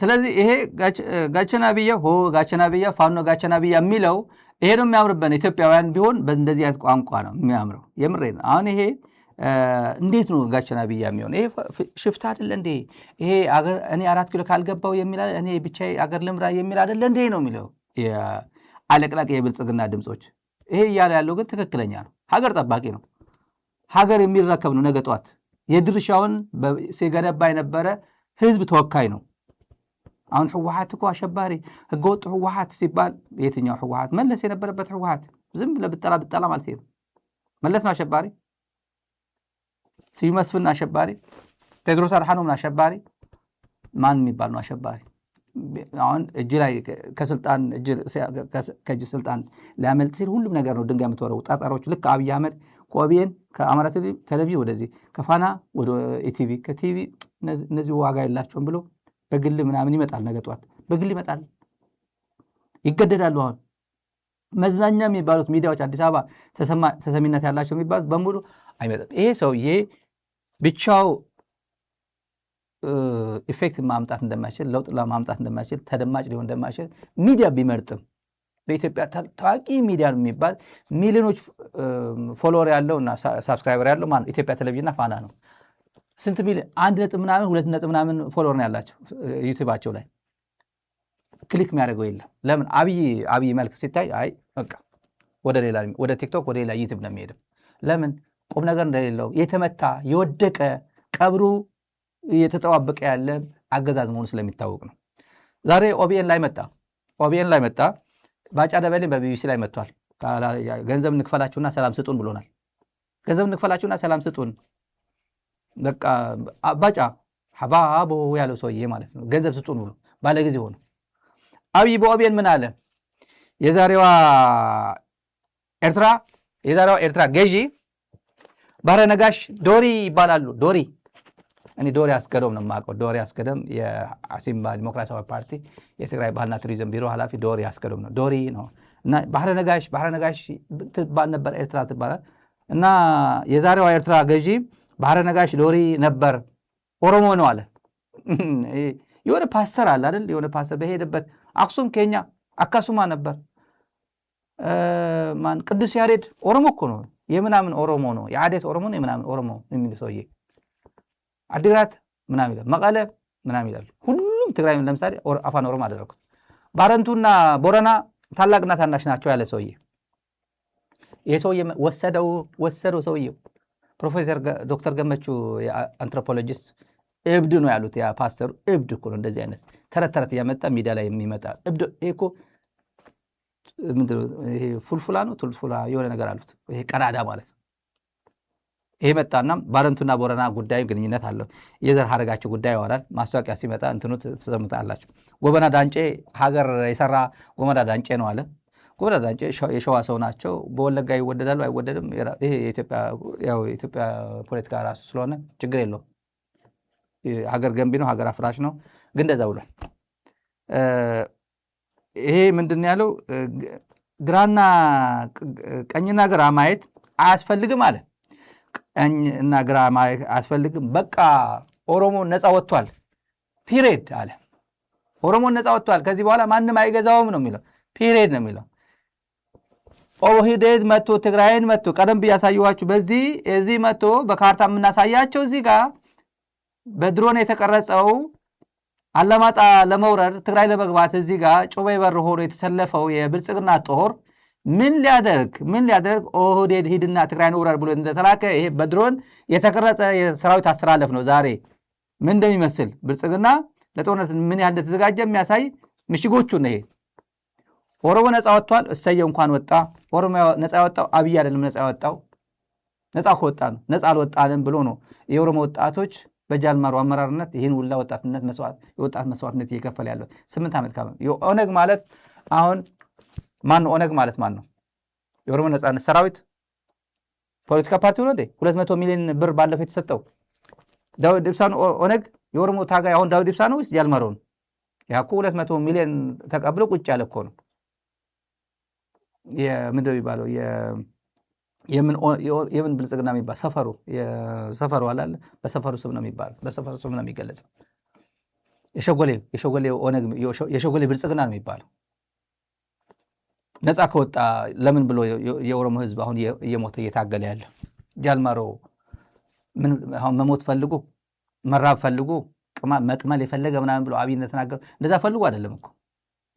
ስለዚህ ይሄ ጋቸናብያ ጋቸናብያ ፋኖ ጋቸናብያ የሚለው ይሄ ነው የሚያምርበት። ኢትዮጵያውያን ቢሆን በእንደዚህ አይነት ቋንቋ ነው የሚያምረው። የምሬ ነው። አሁን ይሄ እንዴት ነው ጋቸናብያ የሚሆን? ይሄ ሽፍታ አይደለ እንዴ? ይሄ እኔ 4 ኪሎ ካልገባው የሚል እኔ ብቻዬ አገር ልምራ የሚል አይደለ እንዴ ነው የሚለው አለቅላቂ የብልጽግና ድምጾች። ይሄ እያለ ያለው ግን ትክክለኛ ነው። ሀገር ጠባቂ ነው። ሀገር የሚረከብ ነው። ነገ ጧት የድርሻውን ሲገነባ የነበረ ህዝብ ተወካይ ነው። አሁን ህወሓት እኮ አሸባሪ ህገወጥ ህወሓት ሲባል የትኛው ህወሓት? መለስ የነበረበት ህወሓት ዝም ብለህ ብጠላ ማለት ነው። መለስ ነው አሸባሪ? ስዩም መስፍን አሸባሪ? ቴዎድሮስ አድሓኖም አሸባሪ? ማን የሚባል ነው አሸባሪ? አሁን እጅ ላይ ከእጅ ስልጣን ሊያመልጥ ሲል ሁሉም ነገር ነው ድንጋይ የምትወረው ጠጠሮች። ልክ አብይ አህመድ ከኦቢኤን ከአማራ ቴሌቪዥን ወደዚህ ከፋና ወደ ኢቲቪ ከቲቪ እነዚህ ዋጋ የላቸውም ብሎ በግል ምናምን ይመጣል። ነገ ጠዋት በግል ይመጣል፣ ይገደዳሉ። አሁን መዝናኛ የሚባሉት ሚዲያዎች አዲስ አበባ ተሰሚነት ያላቸው የሚባሉት በሙሉ አይመጣም። ይሄ ሰውዬ ብቻው ኢፌክት ማምጣት እንደማይችል፣ ለውጥ ለማምጣት እንደማይችል፣ ተደማጭ ሊሆን እንደማይችል ሚዲያ ቢመርጥም በኢትዮጵያ ታዋቂ ሚዲያ የሚባል ሚሊዮኖች ፎሎወር ያለው እና ሳብስክራይበር ያለው ማለት ኢትዮጵያ ቴሌቪዥንና ፋና ነው። ስንት ሚሊዮን 1.2 ፎሎወር ነው ያላቸው ዩቲዩባቸው ላይ። ክሊክ የሚያደርገው የለም። ለምን? አብይ መልክ ሲታይ አይ በቃ ወደ ቲክቶክ ወደ ሌላ ዩቲዩብ ነው የሚሄደው። ለምን? ቁም ነገር እንደሌለው የተመታ የወደቀ ቀብሩ እየተጠባበቀ ያለ አገዛዝ መሆኑ ስለሚታወቅ ነው። ዛሬ ኦቢኤን ላይ መጣ። ባጫ ደበሌ በቢቢሲ ላይ መጥቷል። ገንዘብ እንክፈላችሁና ሰላም ስጡን ብሎናል። ገንዘብ እንክፈላችሁና ሰላም ስጡን። በቃ ባጫ ሐባቦ ያለው ሰውዬ ማለት ነው። ገንዘብ ስጡን ብሎ ባለጊዜ ሆነ። አብይ በኦቢኤን ምን አለ? የዛሬዋ ኤርትራ ገዢ ባህረ ነጋሽ ዶሪ ይባላሉ። እኔ ዶሪ አስገዶም ነው የማውቀው። ዶሪ አስገዶም የአሲምባ ዲሞክራሲያዊ ፓርቲ የትግራይ ባህልና ቱሪዝም ቢሮ ኃላፊ ዶሪ አስገዶም ነው። ዶሪ ነው እና ባህረ ነጋሽ ትባል ነበር። ኤርትራ ትባላል እና የዛሬዋ ኤርትራ ገዢ ባህረ ነጋሽ ዶሪ ነበር፣ ኦሮሞ ነው አለ። የሆነ ፓስተር አለ አይደል? የሆነ ፓስተር በሄደበት አክሱም ኬኛ አካሱማ ነበር። ማን ቅዱስ ያሬድ ኦሮሞ እኮ ነው። የምናምን ኦሮሞ ነው፣ የአዴት ኦሮሞ ነው፣ የምናምን ኦሮሞ የሚል ሰውዬ አዲግራት ምናምን ይላል፣ መቀለ ምናምን ይላል። ሁሉም ትግራይ ለምሳሌ አፋን ኦሮሞ አደረጉት። ባረንቱና ቦረና ታላቅና ታናሽ ናቸው ያለ ሰውዬ። ይሄ ሰውዬ ወሰደው ሰውዬው ፕሮፌሰር ዶክተር ገመቹ የአንትሮፖሎጂስት እብድ ነው ያሉት። ያ ፓስተሩ እብድ እኮ ነው። እንደዚህ አይነት ተረት እያመጣ ሚዲያ ላይ የሚመጣ እብድ። ይሄ እኮ ይሄ ፉልፉላ ነው ቱልፉላ የሆነ ነገር አሉት። ይሄ ቀዳዳ ማለት ነው። ይሄ መጣና ባረንቱና ቦረና ጉዳይ ግንኙነት አለው። የዘር ሀረጋቸው ጉዳይ ያወራል። ማስታወቂያ ሲመጣ እንትኑ ተሰምታላችሁ። ጎበና ዳንጬ ሀገር የሰራ ጎበና ዳንጬ ነው አለ። ጎበና ዳንጬ የሸዋ ሰው ናቸው። በወለጋ ይወደዳሉ አይወደድም፣ ይሄ የኢትዮጵያ ፖለቲካ ራሱ ስለሆነ ችግር የለውም። ሀገር ገንቢ ነው፣ ሀገር አፍራሽ ነው። ግን እንደዛ ብሏል። ይሄ ምንድን ያለው? ግራና ቀኝና ግራ ማየት አያስፈልግም አለ። ቀኝና ግራ ማየት አያስፈልግም፣ በቃ ኦሮሞ ነፃ ወጥቷል ፒሪየድ አለ። ኦሮሞ ነፃ ወጥቷል፣ ከዚህ በኋላ ማንም አይገዛውም ነው የሚለው። ፒሪየድ ነው የሚለው። ኦህዴድ መጥቶ ትግራይን መጥቶ ቀደም ብያሳየኋችሁ እዚህ መጥቶ በካርታ የምናሳያቸው እዚህ ጋር በድሮን የተቀረጸው አለማጣ ለመውረድ ትግራይ ለመግባት እዚህ ጋር ጩቤ በር ሆኖ የተሰለፈው የብልጽግና ጦር ምን ሊያደርግ ኦህዴድ ሂድና ትግራይን ውረድ ብሎ እንደተላከ ይሄ በድሮን የተቀረጸ የሰራዊት አስተላለፍ ነው። ዛሬ ምን እንደሚመስል ብልጽግና ለጦርነት ምን ያህል እንደተዘጋጀ የሚያሳይ ምሽጎቹ ነው። ይሄ ኦሮሞ ነፃ ወጥቷል፣ እሰየው እንኳን ወጣ። ኦሮሞ ነፃ ያወጣው አብይ አይደለም። ነፃ ያወጣው ነፃ ከወጣ ነው። ነፃ አልወጣንም ብሎ ነው የኦሮሞ ወጣቶች በጃልማሩ አመራርነት ይህን ሁላ የወጣት መስዋዕትነት እየከፈለ ያለው 8 ዓመት ካለ ኦነግ ማለት አሁን ማን ነው? ኦነግ ማለት ማን ነው? የኦሮሞ ነፃነት ሰራዊት ፖለቲካ ፓርቲ ነው እንዴ? 200 ሚሊዮን ብር ባለፈው የተሰጠው ዳውድ ኢብሳን ኦነግ የኦሮሞ ታጋይ አሁን ዳውድ ኢብሳ ነው ወይስ ጃልመሮ ነው? ያኮ 200 ሚሊዮን ተቀብሎ ቁጭ ያለ እኮ ነው። የምንድነው የሚባለው የምን ብልጽግና የሚባል ሰፈሩ አላለ በሰፈሩ ስም ነው የሚባለው፣ በሰፈሩ ስም ነው የሚገለጸው። የሸጎሌ ብልጽግና ነው የሚባለው። ነፃ ከወጣ ለምን ብሎ የኦሮሞ ህዝብ አሁን እየሞተ እየታገለ ያለ ጃልመሮ ምን አሁን መሞት ፈልጉ መራብ ፈልጉ መቅመል የፈለገ ምናምን ብሎ አብይ ተናገረ። እንደዛ ፈልጉ አይደለም እኮ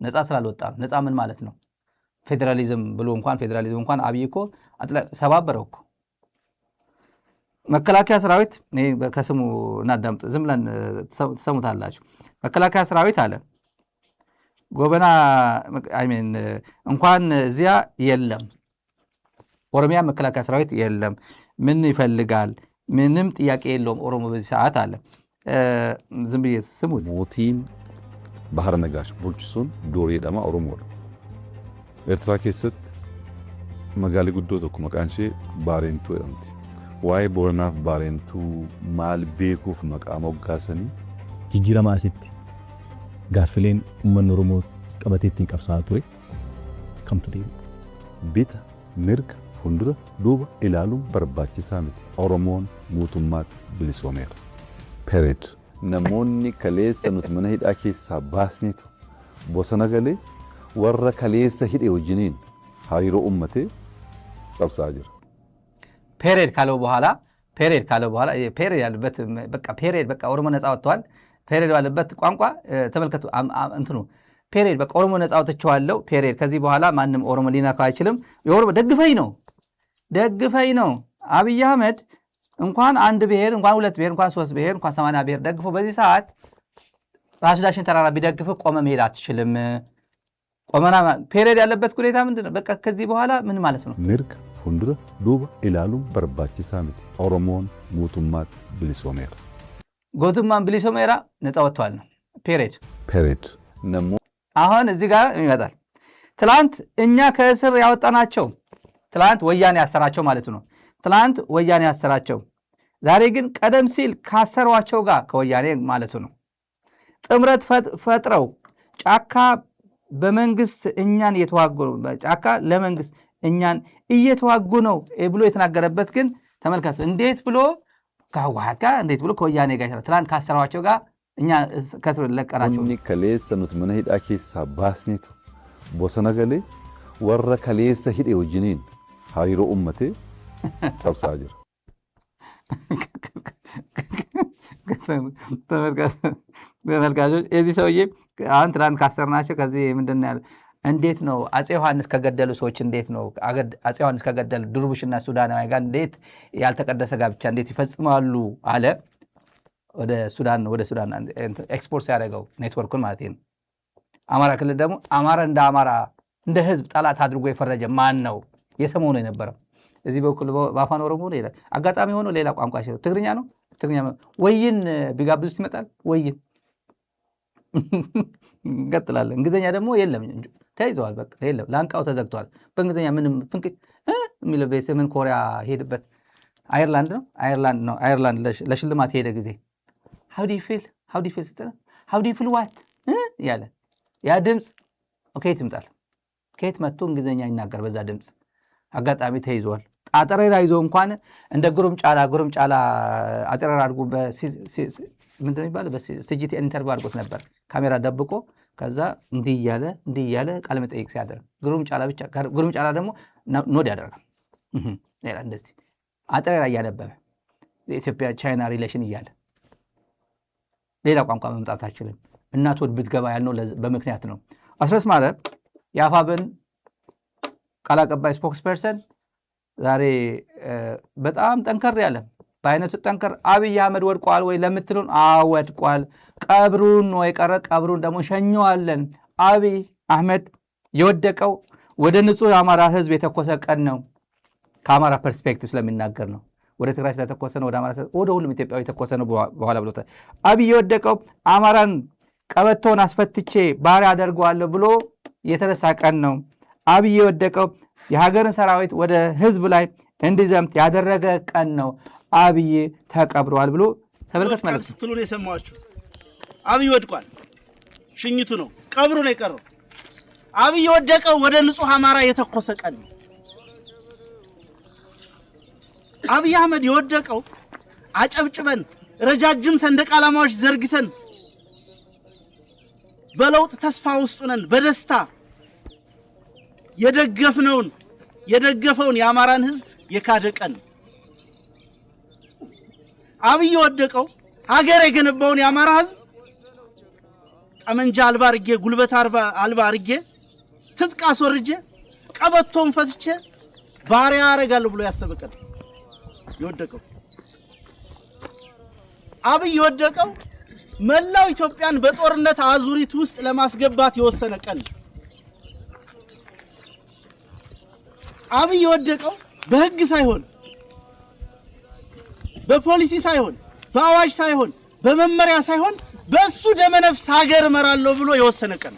ነፃ ስላልወጣ ነፃ ምን ማለት ነው? ፌደራሊዝም ብሎ እንኳን አብይ እኮ ሰባበረው እኮ። መከላከያ ሰራዊት ከስሙ እናዳምጥ፣ ዝም ብለን ትሰሙታላችሁ። መከላከያ ሰራዊት አለ ጎበና እንኳን እዚያ የለም፣ ኦሮሚያ መከላከያ ሰራዊት የለም። ምን ይፈልጋል? ምንም ጥያቄ የለውም ኦሮሞ በዚህ ሰዓት አለ። ዝም ብዬ ስሙት። ሞቲን ባህረ ነጋሽ ቡልቹሱን ዶሪ ደማ ኦሮሞ ኤርትራ ኬሰት መጋሊ ጉዶ ቶኩ መቃንሼ ባሬንቱ እንት ዋይ ቦረናፍ ባሬንቱ ማል ቤኩፍ መቃም ወጋሰኒ ጂጂራማ አሲቲ ጋፍሌን ኡመን ኦሮሞ ቀበቴቲን ቀብሳቱ ከምቱ ዲ ቢታ ምርግ ሁንዱረ ዱባ ኢላሉ በርባቺሳ ሚቲ ኦሮሞን ሙቱማት ብሊሶሜር ፔሬድ ነሞኒ ከሌሰ ኑት መነ ሂዳ ኬሳ ባስኒቱ ቦሰነ ገሌ ወረ ከሌሰ ሂዴ ወጅኒን ሃይሮ ኡመቴ ቀብሳ ጅራ ፔሬድ ካለው በኋላ ፔሬድ ያለበት በቃ ኦሮሞ ነፃ ወጥቷል። ፔሬድ ያለበት ቋንቋ ተመልከቱ። እንትኑ ፔሬድ በቃ ኦሮሞ ነፃ ወጥቻለሁ ፔሬድ። ከዚህ በኋላ ማንም ኦሮሞ ሊነካው አይችልም። የኦሮሞ ደግፈኝ ነው። አብይ አህመድ እንኳን አንድ ብሔር እንኳን ሁለት ብሔር እንኳን ሶስት ብሔር እንኳን 80 ብሔር ደግፎ በዚህ ሰዓት ራስ ዳሽን ተራራ ቢደግፍ ቆመ መሄድ አትችልም። ቆመና ፔሬድ ያለበት ሁኔታ ምንድነው? በቃ ከዚህ በኋላ ምን ማለት ነው? ምርግ ሁንዱረ ዱባ ኢላሉ በርባቺሳ ሚቲ ኦሮሞን ሙቱማት ብሊሶሜር ጎቱማን ብሊሶሜራ ነፃ ወጥቷል ነው ፔሬድ ነሞ አሁን እዚህ ጋር ይመጣል። ትላንት እኛ ከእስር ያወጣናቸው ትላንት ወያኔ ያሰራቸው ማለት ነው። ትላንት ወያኔ ያሰራቸው ዛሬ ግን ቀደም ሲል ካሰሯቸው ጋር ከወያኔ ማለት ነው ጥምረት ፈጥረው ጫካ በመንግስት እኛን እየተዋጉ ነው፣ ጫካ ለመንግስት እኛን እየተዋጉ ነው ብሎ የተናገረበት ግን ተመልከቱ። እንዴት ብሎ ከህወሓት ጋር እንዴት ብሎ ከወያኔ ጋር ትላንት ካሰሯቸው ጋር እኛ ከስር ለቀራቸው ኒ ከሌሰ ኑት መነ ሂዳ ኬሳ ባስኒቱ ቦሰነ ገሌ ወረ ከሌሰ ሂዴ ወጅኒን ሃይሮ ኡመቴ ቀብሳ ጅራ ተመልካቾች የዚህ ሰውዬ አሁን ትላንት ካሰርናቸው ከዚህ ምንድን ነው ያለ? እንዴት ነው አፄ ዮሐንስ ከገደሉ ሰዎች እንዴት ነው አፄ ዮሐንስ ከገደሉ ድርቡሽና ሱዳናዊ ጋር እንዴት ያልተቀደሰ ጋብቻ እንዴት ይፈጽማሉ አለ። ወደ ሱዳን ኤክስፖርት ያደረገው ኔትወርኩን ማለት ነው። አማራ ክልል ደግሞ አማራ እንደ ህዝብ ጠላት አድርጎ የፈረጀ ማን ነው? የሰሞኑ የነበረው እዚህ በኩል በአፋን ኦሮሞ ነው ይላል። አጋጣሚ ሆኖ ሌላ ቋንቋ ትግርኛ ነው። ወይን ቢጋብዙት ይመጣል። ወይን እንቀጥላለን። እንግሊዝኛ ደግሞ የለም ተይዘዋል። በቃ የለም፣ ላንቃው ተዘግቷል። በእንግሊዝኛ ምንም ፍንቅጭ የሚለው በሰሜን ኮሪያ ሄድበት አይርላንድ ነው ለሽልማት የሄደ ጊዜ how do you feel ስትል how do you feel what ያለ ያ ድምፅ ከየት ይመጣል? ከየት መጥቶ እንግሊዝኛ ይናገር? በዛ ድምፅ አጋጣሚ ተይዟል። አጠሬራ ይዞ እንኳን እንደ ጉሩም ጫላ አጠሬራ አድርጎ ምንድነው የሚባለው በሲጂቲ ኢንተርቪው አድርጎት ነበር ካሜራ ደብቆ። ከዛ እንዲህ እያለ ቃለ መጠይቅ ሲያደርግ ጉሩም ጫላ ደግሞ ኖድ ያደርጋል። እንደዚህ አጠሬራ እያነበበ የኢትዮጵያ ቻይና ሪሌሽን እያለ ሌላ ቋንቋ መምጣት አይችልም። እናት ወድ ብትገባ ያልነው በምክንያት ነው። አስረስ ማለት የአፋብን ቃል አቀባይ ስፖክስ ፐርሰን ዛሬ በጣም ጠንከር ያለ በአይነቱ ጠንከር አብይ አህመድ ወድቋል ወይ ለምትሉን ወድቋል። ቀብሩን ነው የቀረ። ቀብሩን ደግሞ ሸኘዋለን። አብይ አህመድ የወደቀው ወደ ንጹህ የአማራ ህዝብ የተኮሰ ቀን ነው። ከአማራ ፐርስፔክቲቭ ስለሚናገር ነው። ወደ ትግራይ ስለተኮሰ ነው፣ ወደ ሁሉም ኢትዮጵያዊ የተኮሰ ነው በኋላ ብሎታል። አብይ የወደቀው አማራን ቀበቶን አስፈትቼ ባሪያ አደርገዋለሁ ብሎ የተነሳ ቀን ነው። አብይ የወደቀው የሀገርን ሰራዊት ወደ ህዝብ ላይ እንዲዘምት ያደረገ ቀን ነው። አብይ ተቀብሯል ብሎ ተመልከት ማለት ነው። አብይ ወድቋል። ሽኝቱ ነው፣ ቀብሩ ነው የቀረው። አብይ ወደቀው ወደ ንጹህ አማራ የተኮሰ ቀን። አብይ አህመድ የወደቀው አጨብጭበን ረጃጅም ሰንደቅ ዓላማዎች ዘርግተን በለውጥ ተስፋ ውስጥ ነን በደስታ የደገፈውን የአማራን ህዝብ የካደ ቀን። አብይ የወደቀው ሀገር የገነባውን የአማራ ህዝብ ጠመንጃ አልባ አርጌ ጉልበት አልባ አርጌ ትጥቅ አስወርጄ ቀበቶን ፈትቼ ባሪያ አረጋለሁ ብሎ ያሰበ ቀን የወደቀው። አብይ የወደቀው መላው ኢትዮጵያን በጦርነት አዙሪት ውስጥ ለማስገባት የወሰነ ቀን። አብይ የወደቀው በህግ ሳይሆን በፖሊሲ ሳይሆን በአዋጅ ሳይሆን በመመሪያ ሳይሆን በሱ ደመነፍስ ሀገር እመራለሁ ብሎ የወሰነ ቀን።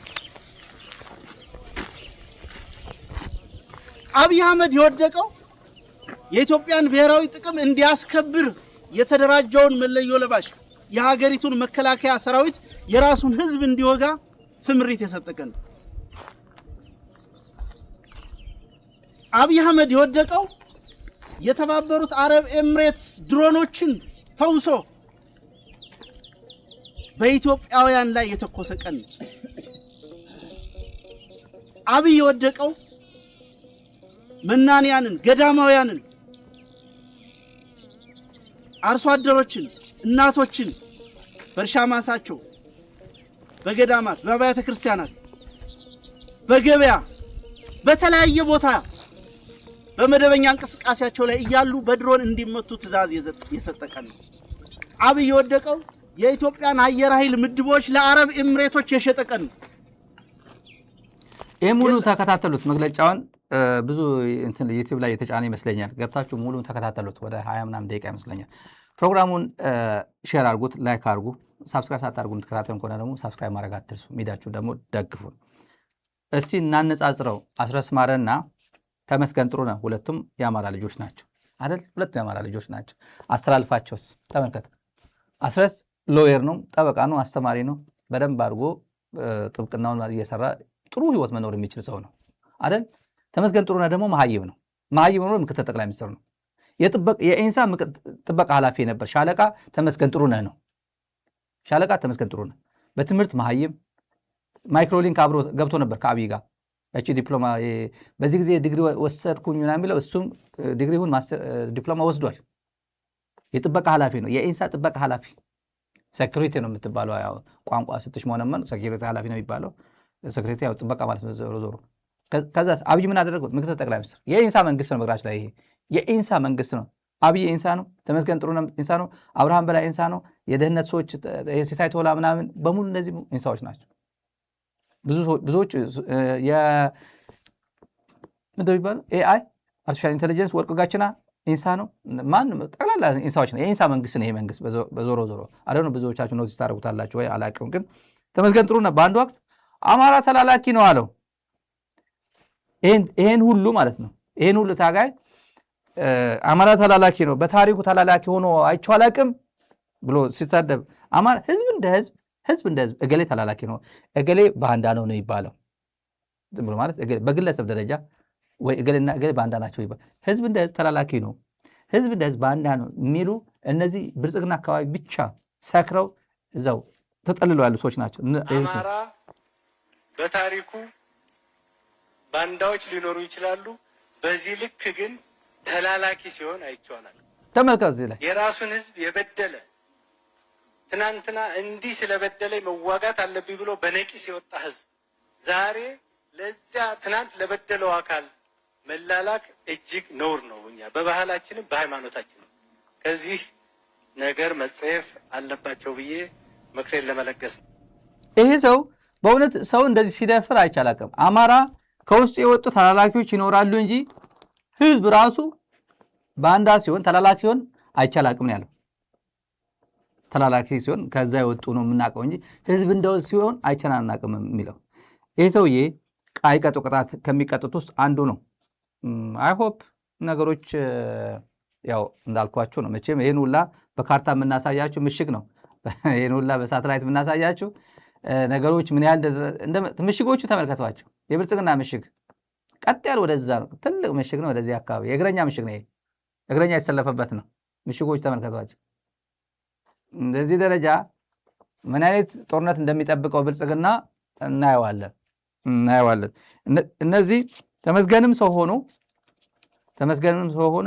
አብይ አህመድ የወደቀው የኢትዮጵያን ብሔራዊ ጥቅም እንዲያስከብር የተደራጀውን መለዮ ለባሽ የሀገሪቱን መከላከያ ሰራዊት የራሱን ህዝብ እንዲወጋ ስምሪት የሰጠ ቀን። አብይ አህመድ የወደቀው የተባበሩት አረብ ኤምሬትስ ድሮኖችን ተውሶ በኢትዮጵያውያን ላይ የተኮሰ ቀን። አብይ የወደቀው መናንያንን፣ ገዳማውያንን፣ አርሶ አደሮችን፣ እናቶችን በእርሻ ማሳቸው፣ በገዳማት፣ በአብያተ ክርስቲያናት፣ በገበያ በተለያየ ቦታ በመደበኛ እንቅስቃሴያቸው ላይ እያሉ በድሮን እንዲመቱ ትዕዛዝ የሰጠ ቀን ነው። አብይ የወደቀው የኢትዮጵያን አየር ኃይል ምድቦች ለአረብ ኤምሬቶች የሸጠ ቀን ነው። ይህ ሙሉ ተከታተሉት። መግለጫውን ብዙ እንትን ዩቲዩብ ላይ የተጫነ ይመስለኛል። ገብታችሁ ሙሉ ተከታተሉት። ወደ 20 ምናምን ደቂቃ ይመስለኛል። ፕሮግራሙን ሼር አድርጉት፣ ላይክ አድርጉ። ሳብስክራይብ ሳታደርጉ የምትከታተሉ ከሆነ ደግሞ ሳብስክራይብ ማድረግ አትርሱ። ሚዲያችሁ ደግሞ ደግፉን። እስቲ እናነጻጽረው። አስረስ ማረና ተመስገን ጥሩነህ ሁለቱም የአማራ ልጆች ናቸው አይደል? ሁለቱም የአማራ ልጆች ናቸው። አስተላልፋቸውስ ተመልከት። አስረስ ሎየር ነው፣ ጠበቃ ነው፣ አስተማሪ ነው። በደንብ አድርጎ ጥብቅናውን እየሰራ ጥሩ ህይወት መኖር የሚችል ሰው ነው አይደል? ተመስገን ጥሩነህ ደግሞ መሀይብ ነው። መሀይብ ነው፣ ምክትል ጠቅላይ ሚኒስትር ነው። የኢንሳ ጥበቃ ኃላፊ ነበር። ሻለቃ ተመስገን ጥሩነህ ነው። ሻለቃ ተመስገን ጥሩነህ በትምህርት መሀይብ፣ ማይክሮሊንክ አብሮ ገብቶ ነበር ከአብይ ጋር እቺ ዲፕሎማ በዚህ ጊዜ ዲግሪ ወሰድኩኝ ምናምን የሚለው እሱም ዲግሪውን ዲፕሎማ ወስዷል። የጥበቃ ኃላፊ ነው። የኢንሳ ጥበቃ ኃላፊ ሴኩሪቲ ነው የምትባለው። ያው ቋንቋ ስትሽሞነመን ሴኩሪቲ ኃላፊ ነው የሚባለው። ሴኩሪቲ ያው ጥበቃ ማለት ነው ዞሮ ዞሮ። ከዛ አብይ ምን አደረገው? ምክትል ጠቅላይ ሚኒስትር። የኢንሳ መንግስት ነው። በግራች ላይ ይሄ የኢንሳ መንግስት ነው። አብይ ኢንሳ ነው። ተመስገን ጥሩነህ ኢንሳ ነው። አብርሃም በላይ ኢንሳ ነው። የደህንነት ሰዎች ሲሳይ ቶላ ምናምን በሙሉ እነዚህ ኢንሳዎች ናቸው። ብዙዎች ምንድን ነው የሚባለው ኤአይ አርቲፊሻል ኢንቴሊጀንስ ወርቅ ጋችና ኢንሳ ነው። ማንም ጠቅላላ ኢንሳዎች ነው። የኢንሳ መንግስት ነው ይሄ መንግስት። በዞሮ ዞሮ አደነ ብዙዎቻችሁ ኖቲስ ታደርጉታላችሁ ወይ አላውቅም። ግን ተመስገን ጥሩነህ በአንድ ወቅት አማራ ተላላኪ ነው አለው። ይሄን ሁሉ ማለት ነው ይሄን ሁሉ ታጋይ አማራ ተላላኪ ነው፣ በታሪኩ ተላላኪ ሆኖ አይቼው አላውቅም ብሎ ሲሳደብ አማራ ህዝብ እንደ ህዝብ እገሌ ተላላኪ ነው እገሌ ባንዳ ነው የሚባለው ዝም ብሎ ማለት በግለሰብ ደረጃ ወይ እገሌና እገሌ ባንዳ ናቸው ይባል። ህዝብ እንደ ህዝብ ተላላኪ ነው፣ ህዝብ እንደ ህዝብ ባንዳ ነው የሚሉ እነዚህ ብልጽግና አካባቢ ብቻ ሰክረው እዛው ተጠልለው ያሉ ሰዎች ናቸው። አማራ በታሪኩ ባንዳዎች ሊኖሩ ይችላሉ። በዚህ ልክ ግን ተላላኪ ሲሆን አይቼዋለሁ። ተመልከቱ። እዚህ ላይ የራሱን ህዝብ የበደለ ትናንትና እንዲህ ስለበደለኝ መዋጋት አለብኝ ብሎ በነቂስ የወጣ ህዝብ ዛሬ ለዚያ ትናንት ለበደለው አካል መላላክ እጅግ ነውር ነው። እኛ በባህላችንም በሃይማኖታችንም ከዚህ ነገር መጸየፍ አለባቸው ብዬ ምክሬን ለመለገስ ነው። ይሄ ሰው በእውነት ሰው እንደዚህ ሲደፍር አይቻላቅም። አማራ ከውስጡ የወጡ ተላላኪዎች ይኖራሉ እንጂ ህዝብ ራሱ ባንዳ ሲሆን ተላላኪ ሲሆን አይቻላቅም ነው ያለው። ተላላኪ ሲሆን ከዛ የወጡ ነው የምናውቀው እንጂ ህዝብ እንደው ሲሆን አይቻላቅም የሚለው ይሄ ሰውዬ አይቀጡ ቅጣት ከሚቀጡት ውስጥ አንዱ ነው። አይሆፕ ነገሮች ያው እንዳልኳቸው ነው። መቼም ይህን ሁላ በካርታ የምናሳያቸው ምሽግ ነው። ይህን ሁላ በሳተላይት የምናሳያችሁ ነገሮች ምን ያህል ምሽጎቹ ተመልከቷቸው። የብልጽግና ምሽግ ቀጥ ያለ ወደዛ ነው፣ ትልቅ ምሽግ ነው። ወደዚህ አካባቢ የእግረኛ ምሽግ ነው፣ እግረኛ የተሰለፈበት ነው። ምሽጎቹ ተመልከቷቸው። እንደዚህ ደረጃ ምን አይነት ጦርነት እንደሚጠብቀው ብልጽግና እናየዋለን። እነዚህ ተመስገንም ሰው ሆኖ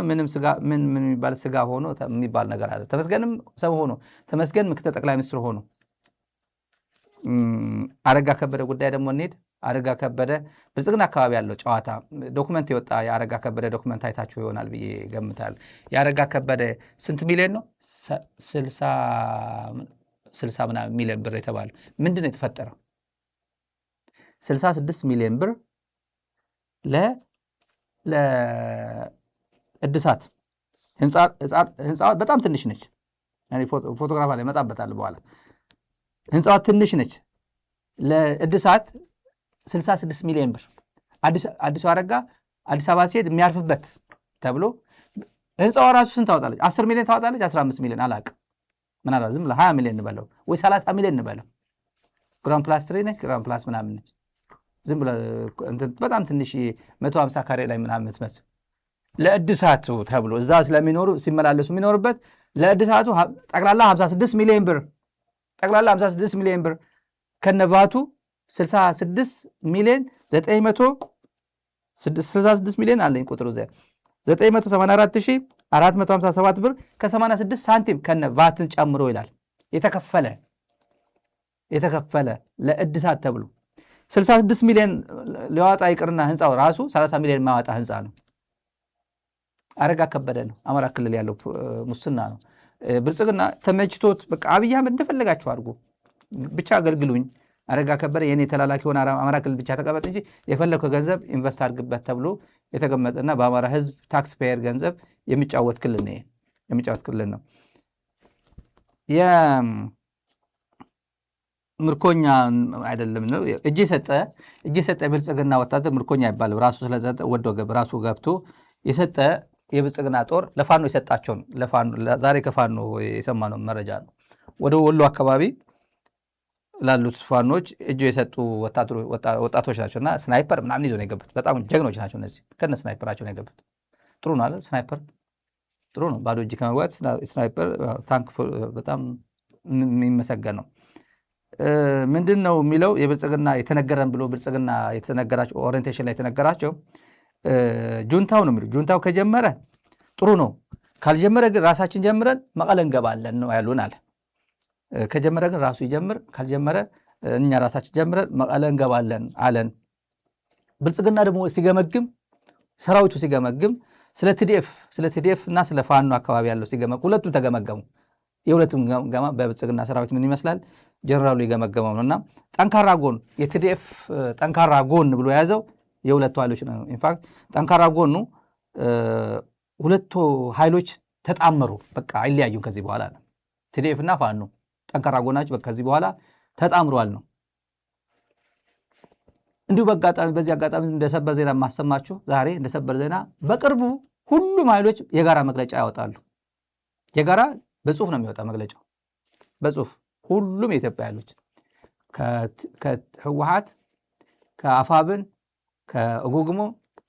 ምንም ስጋ ምን የሚባል ስጋ ሆኖ የሚባል ነገር አለ። ተመስገንም ሰው ሆኖ ተመስገን ምክትል ጠቅላይ ሚኒስትር ሆኖ አረጋ ከበደ ጉዳይ ደግሞ እንሂድ። አረጋ ከበደ ብልጽግና አካባቢ ያለው ጨዋታ ዶኩመንት የወጣ የአረጋ ከበደ ዶኩመንት አይታችሁ ይሆናል ብዬ ገምታለሁ። የአረጋ ከበደ ስንት ሚሊዮን ነው? 60 ምናምን ሚሊዮን ብር የተባለው ምንድን ነው የተፈጠረው? 66 ሚሊዮን ብር ለእድሳት ህንፃዋ በጣም ትንሽ ነች። ፎቶግራፍ ላይ መጣበታል በኋላ። ህንፃዋ ትንሽ ነች። ለእድሳት 66 ሚሊዮን ብር አዲሱ አረጋ አዲስ አበባ ሲሄድ የሚያርፍበት ተብሎ ህንፃዋ ራሱ ስንት ታወጣለች? 10 ሚሊዮን ታወጣለች? 15 ሚሊዮን አላውቅም። ምናልባት ዝም ብለህ 20 ሚሊዮን እንበለው ወይ 30 ሚሊዮን እንበለው። ግራውንድ ፕላስ 3 ነች፣ ግራውንድ ፕላስ ምናምን ነች። ዝም ብለህ በጣም ትንሽ 150 ካሬ ላይ ምናምን የምትመስል ለእድሳቱ ተብሎ እዛ ስለሚኖሩ ሲመላለሱ የሚኖርበት ለእድሳቱ ጠቅላላ 56 ሚሊዮን ብር ከነባቱ 66 ሚሊዮን 966 ሚሊዮን አለኝ ቁጥሩ 984457 ብር ከ86 ሳንቲም ከነባትን ጨምሮ ይላል የተከፈለ ለእድሳት ተብሎ 66 ሚሊዮን ሊያወጣ ይቅርና ህንፃው ራሱ 30 ሚሊዮን ማወጣ ህንፃ ነው። አረጋ ከበደ ነው። አማራ ክልል ያለው ሙስና ነው። ብልጽግና ተመችቶት በቃ አብይ አህመድ እንደፈለጋችሁ አድርጎ ብቻ አገልግሉኝ፣ አረጋ ከበደ የኔ ተላላኪ ሆነ አማራ ክልል ብቻ ተቀመጥ እንጂ የፈለከው ገንዘብ ኢንቨስት አድርግበት ተብሎ የተቀመጠና በአማራ ህዝብ ታክስ ፔየር ገንዘብ የሚጫወት ክልል ነው። ምርኮኛ አይደለም ነው እጅ የሰጠ ብልጽግና ወታደር ምርኮኛ ይባላል። ራሱ ስለሰጠ ወዶ ራሱ ገብቶ የሰጠ የብልጽግና ጦር ለፋኖ የሰጣቸውን ዛሬ ከፋኖ የሰማነው መረጃ ነው። ወደ ወሎ አካባቢ ላሉት ፋኖች እጅ የሰጡ ወጣቶች ናቸውና ስናይፐር ምናምን ይዞ ነው የገቡት። በጣም ጀግኖች ናቸው እነዚህ። ከነ ስናይፐራቸው ነው የገቡት። ጥሩ ነው አለ ስናይፐር ጥሩ ነው። ባዶ እጅ ከመግባት ስናይፐር ታንክ በጣም የሚመሰገን ነው። ምንድን ነው የሚለው የብልጽግና የተነገረን ብሎ ብልጽግና የተነገራቸው ኦሪየንቴሽን ላይ የተነገራቸው ጁንታው ነው የሚለው። ጁንታው ከጀመረ ጥሩ ነው፣ ካልጀመረ ግን ራሳችን ጀምረን መቀለ እንገባለን ነው ያሉን አለ። ከጀመረ ግን ራሱ ይጀምር፣ ካልጀመረ እኛ ራሳችን ጀምረን መቀለ እንገባለን አለን። ብልጽግና ደግሞ ሲገመግም ሰራዊቱ ሲገመግም ስለ ቲዲኤፍ እና ስለ ፋኖ አካባቢ ያለው ሲገመግም ሁለቱም ተገመገሙ። የሁለቱም ገማ በብልጽግና ሰራዊት ምን ይመስላል ጀነራሉ የገመገመው ነውና ጠንካራ ጎን የቲዲኤፍ ጠንካራ ጎን ብሎ የያዘው የሁለቱ ኃይሎች ነው። ኢንፋክት ጠንካራ ጎኑ ሁለቱ ኃይሎች ተጣመሩ፣ በቃ አይለያዩም ከዚህ በኋላ ነው። ቲዲኤፍ እና ፋኖ ጠንካራ ጎናቸው ከዚህ በኋላ ተጣምሯል ነው። እንዲሁ በዚህ አጋጣሚ እንደሰበር ዜና ማሰማችሁ ዛሬ እንደሰበር ዜና በቅርቡ ሁሉም ኃይሎች የጋራ መግለጫ ያወጣሉ። የጋራ በጽሁፍ ነው የሚወጣ መግለጫው፣ በጽሁፍ ሁሉም የኢትዮጵያ ኃይሎች ከህወሓት፣ ከአፋብን፣ ከእጉግሞ፣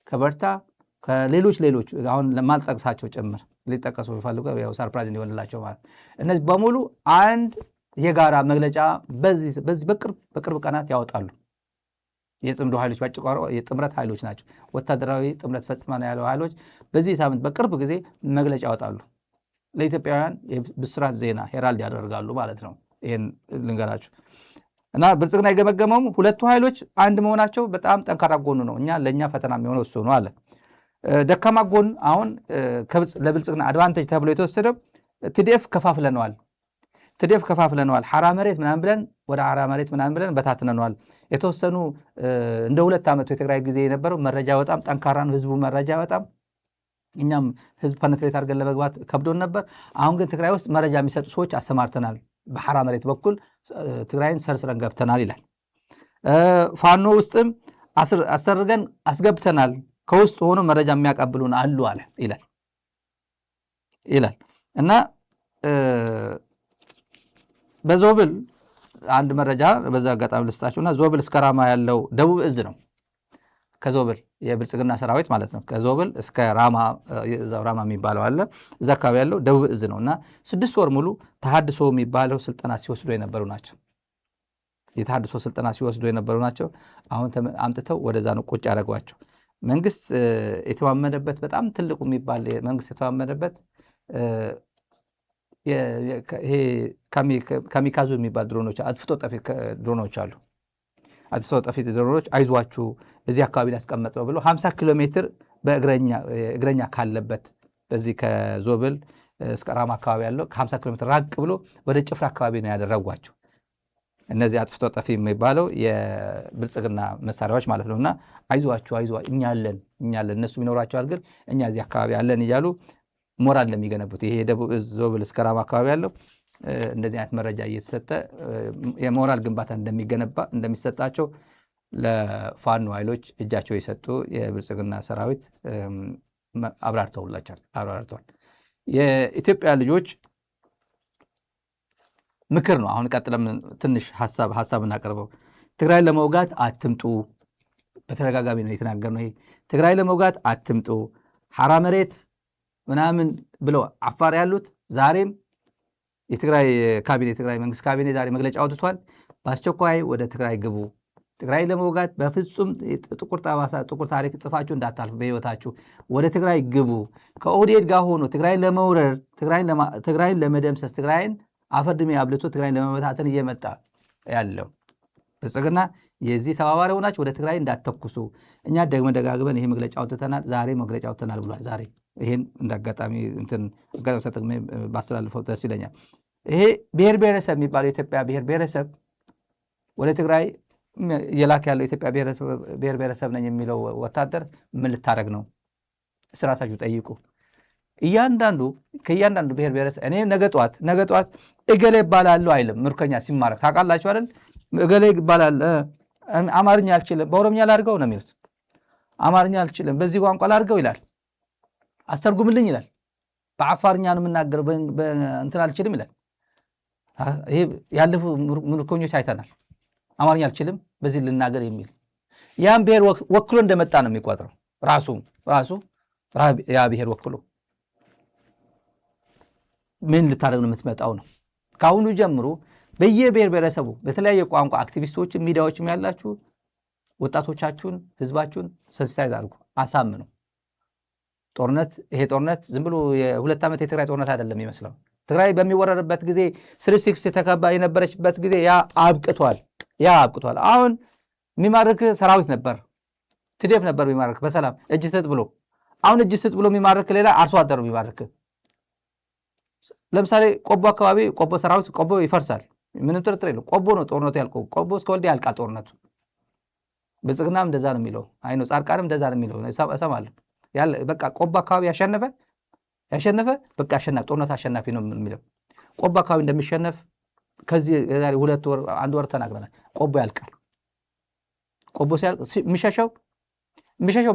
ከበርታ፣ ከሌሎች አሁን ለማልጠቅሳቸው ጭምር ሊጠቀሱ ፈልገው ያው ሰርፕራይዝ እንዲሆንላቸው ማለት እነዚህ በሙሉ አንድ የጋራ መግለጫ በዚህ በቅርብ ቀናት ያወጣሉ። የጽምዶ ኃይሎች ባጭቋሮ የጥምረት ኃይሎች ናቸው። ወታደራዊ ጥምረት ፈጽመናል ያለው ኃይሎች በዚህ ሳምንት በቅርብ ጊዜ መግለጫ ያወጣሉ። ለኢትዮጵያውያን የብስራት ዜና ሄራልድ ያደርጋሉ ማለት ነው። ይሄን ልንገራችሁ እና ብልጽግና የገመገመው ሁለቱ ኃይሎች አንድ መሆናቸው በጣም ጠንካራ ጎኑ ነው። ለእኛ ፈተና የሚሆነው እሱ ነው አለ። ደካማ ጎን አሁን ለብልጽግና አድቫንቴጅ ተብሎ የተወሰደው ቲዲኤፍ ከፋፍለነዋል። ሐራ መሬት ምናምን ብለን ወደ ሐራ መሬት ምናምን ብለን በታትነነዋል። የተወሰኑ እንደ 2 ዓመቱ የትግራይ ጊዜ የነበረው መረጃ በጣም ጠንካራ ነው። ህዝቡ መረጃ በጣም እኛም ህዝብ ፐነትሬት አድርገን ለመግባት ከብዶን ነበር። አሁን ግን ትግራይ ውስጥ መረጃ የሚሰጡ ሰዎች አሰማርተናል። በሐራ መሬት በኩል ትግራይን ሰርስረን ገብተናል ይላል። ፋኖ ውስጥም አሰርገን አስገብተናል። ከውስጥ ሆኖ መረጃ የሚያቀብሉን አሉ አለ ይላል እና በዞብል አንድ መረጃ በዛ አጋጣሚ ልስጣችሁና ዞብል እስከ ራማ ያለው ደቡብ እዝ ነው። ከዞብል የብልጽግና ሰራዊት ማለት ነው። ከዞብል እስከ ራማ እዛው ራማ የሚባለው አለ እዛ አካባቢ ያለው ደቡብ እዝ ነውና 6 ወር ሙሉ ተሐድሶ የሚባለው ስልጠና ሲወስዱ የነበሩ ናቸው። የተሐድሶ ስልጠና ሲወስዱ የነበሩ ናቸው። አሁን አምጥተው ወደዛ ነው ቁጭ ያደረጓቸው። መንግስት የተማመነበት በጣም ትልቁ የሚባል መንግስት የተማመነበት ይሄ ካሚካዙ የሚባል ድሮኖች አጥፍቶ ጠፊ ድሮኖች አሉ። አጥፍቶ ጠፊ ድሮኖች አይዟችሁ እዚህ አካባቢ ላስቀመጥ ነው ብሎ 50 ኪሎ ሜትር በእግረኛ ካለበት በዚህ ከዞብል እስከ ራማ አካባቢ ያለው ከ50 ኪሎ ሜትር ራቅ ብሎ ወደ ጭፍራ አካባቢ ነው ያደረጓቸው። እነዚህ አጥፍቶ ጠፊ የሚባለው የብልጽግና መሳሪያዎች ማለት ነውና አይዟችሁ እኛ አለን እነሱ ይኖራቸዋል ግን እኛ እዚህ አካባቢ አለን እያሉ ሞራል ለሚገነቡት ይሄ ደቡብ እዝ ዞብል እስከ ራማ አካባቢ ያለው እንደዚህ አይነት መረጃ እየተሰጠ የሞራል ግንባታ እንደሚሰጣቸው ለፋኖ ኃይሎች እጃቸው የሰጡ የብልጽግና ሰራዊት አብራርተዋል። የኢትዮጵያ ልጆች ምክር ነው። አሁን ቀጥለም ትንሽ ሐሳብ እናቀርበው። ትግራይ ለመውጋት አትምጡ፣ በተደጋጋሚ ነው የተናገርነው። ይሄ ትግራይ ለመውጋት አትምጡ፣ ሐራ መሬት ምናምን ብለው አፋር ያሉት ዛሬም የትግራይ መንግስት ካቢኔ ዛሬ መግለጫ አውጥቷል። በአስቸኳይ ወደ ትግራይ ግቡ፣ ትግራይ ለመውጋት በፍጹም ጥቁር ታሪክ ጽፋችሁ እንዳታልፉ፣ በህይወታችሁ ወደ ትግራይ ግቡ። ከኦህዴድ ጋር ሆኖ ትግራይን ለመውረር፣ ትግራይን ለመደምሰስ፣ ትግራይን አፈርድሜ አብልቶ ትግራይን ለመበታተን እየመጣ ያለው ብልጽግና የዚህ ተባባሪ ሆናችሁ ወደ ትግራይ እንዳትተኩሱ እኛ ደጋግመን ይሄ መግለጫ አውጥተናል፣ ዛሬ መግለጫ አውጥተናል ብሏል። ዛሬ ይሄን እንዳጋጣሚ አጋጣሚ ተጠቅሜ ባስተላልፈው ደስ ይለኛል። ይሄ ብሔር ብሔረሰብ የሚባለው የኢትዮጵያ ብሔር ብሔረሰብ ወደ ትግራይ እየላክ ያለው የኢትዮጵያ ብሔር ብሔረሰብ ነኝ የሚለው ወታደር ምን ልታደርግ ነው? ስራታችሁ ጠይቁ። ከእያንዳንዱ ብሔር ብሔረሰብ እኔ ነገ ጠዋት እገሌ ይባላለሁ አይልም። ምርኮኛ ሲማረክ ታውቃላችሁ አይደል? እገሌ ይባላል፣ አማርኛ አልችልም፣ በኦሮምኛ ላድርገው ነው የሚሉት። አማርኛ አልችልም፣ በዚህ ቋንቋ ላድርገው ይላል። አስተርጉምልኝ ይላል። በአፋርኛ ነው የምናገረው፣ እንትን አልችልም ይላል። ይሄ ያለፉ ምርኮኞች አይተናል። አማርኛ አልችልም፣ በዚህ ልናገር የሚል ያን ብሔር ወክሎ እንደመጣ ነው የሚቆጥረው። ራሱ ያ ብሔር ወክሎ ምን ልታደርግ ነው የምትመጣው ነው። ከአሁኑ ጀምሮ በየብሔር ብሔረሰቡ በተለያየ ቋንቋ አክቲቪስቶችን ሚዲያዎችም ያላችሁ ወጣቶቻችሁን ህዝባችሁን ሰንሲታይዝ አድርጉ፣ አሳምኑ። ይሄ ጦርነት ዝም ብሎ የ2 ዓመት የትግራይ ጦርነት አይደለም ይመስለው። ትግራይ በሚወረርበት ጊዜ 36 የተከባ የነበረችበት ጊዜ ያ አብቅቷል። አሁን የሚማርክ ሰራዊት ነበር፣ ትዴፍ ነበር የሚማርክ በሰላም እጅ ስጥ ብሎ። አሁን እጅ ስጥ ብሎ የሚማርክ ሌላ አርሶ አደሩ የሚማርክ። ለምሳሌ ቆቦ አካባቢ ቆቦ ሰራዊት ቆቦ ይፈርሳል፣ ምንም ጥርጥር የለው። ቆቦ ነው ጦርነቱ ያልቀው። ቆቦ እስከ ወልዲያ ያልቃል ጦርነቱ። ብልጽግናም እንደዛ ነው የሚለው፣ አይኖ ጻድቃንም እንደዛ ነው የሚለው እሰማለሁ። በቃ ቆቦ አካባቢ ያሸነፈ በቃ ጦርነት አሸናፊ ነው የሚለው። ቆቦ አካባቢ እንደሚሸነፍ ከዚህ 2 ወር 1 ወር ተናግረናል። ቆቦ ያልቃል። ቆቦ ሲያልቅ የሚሸሸው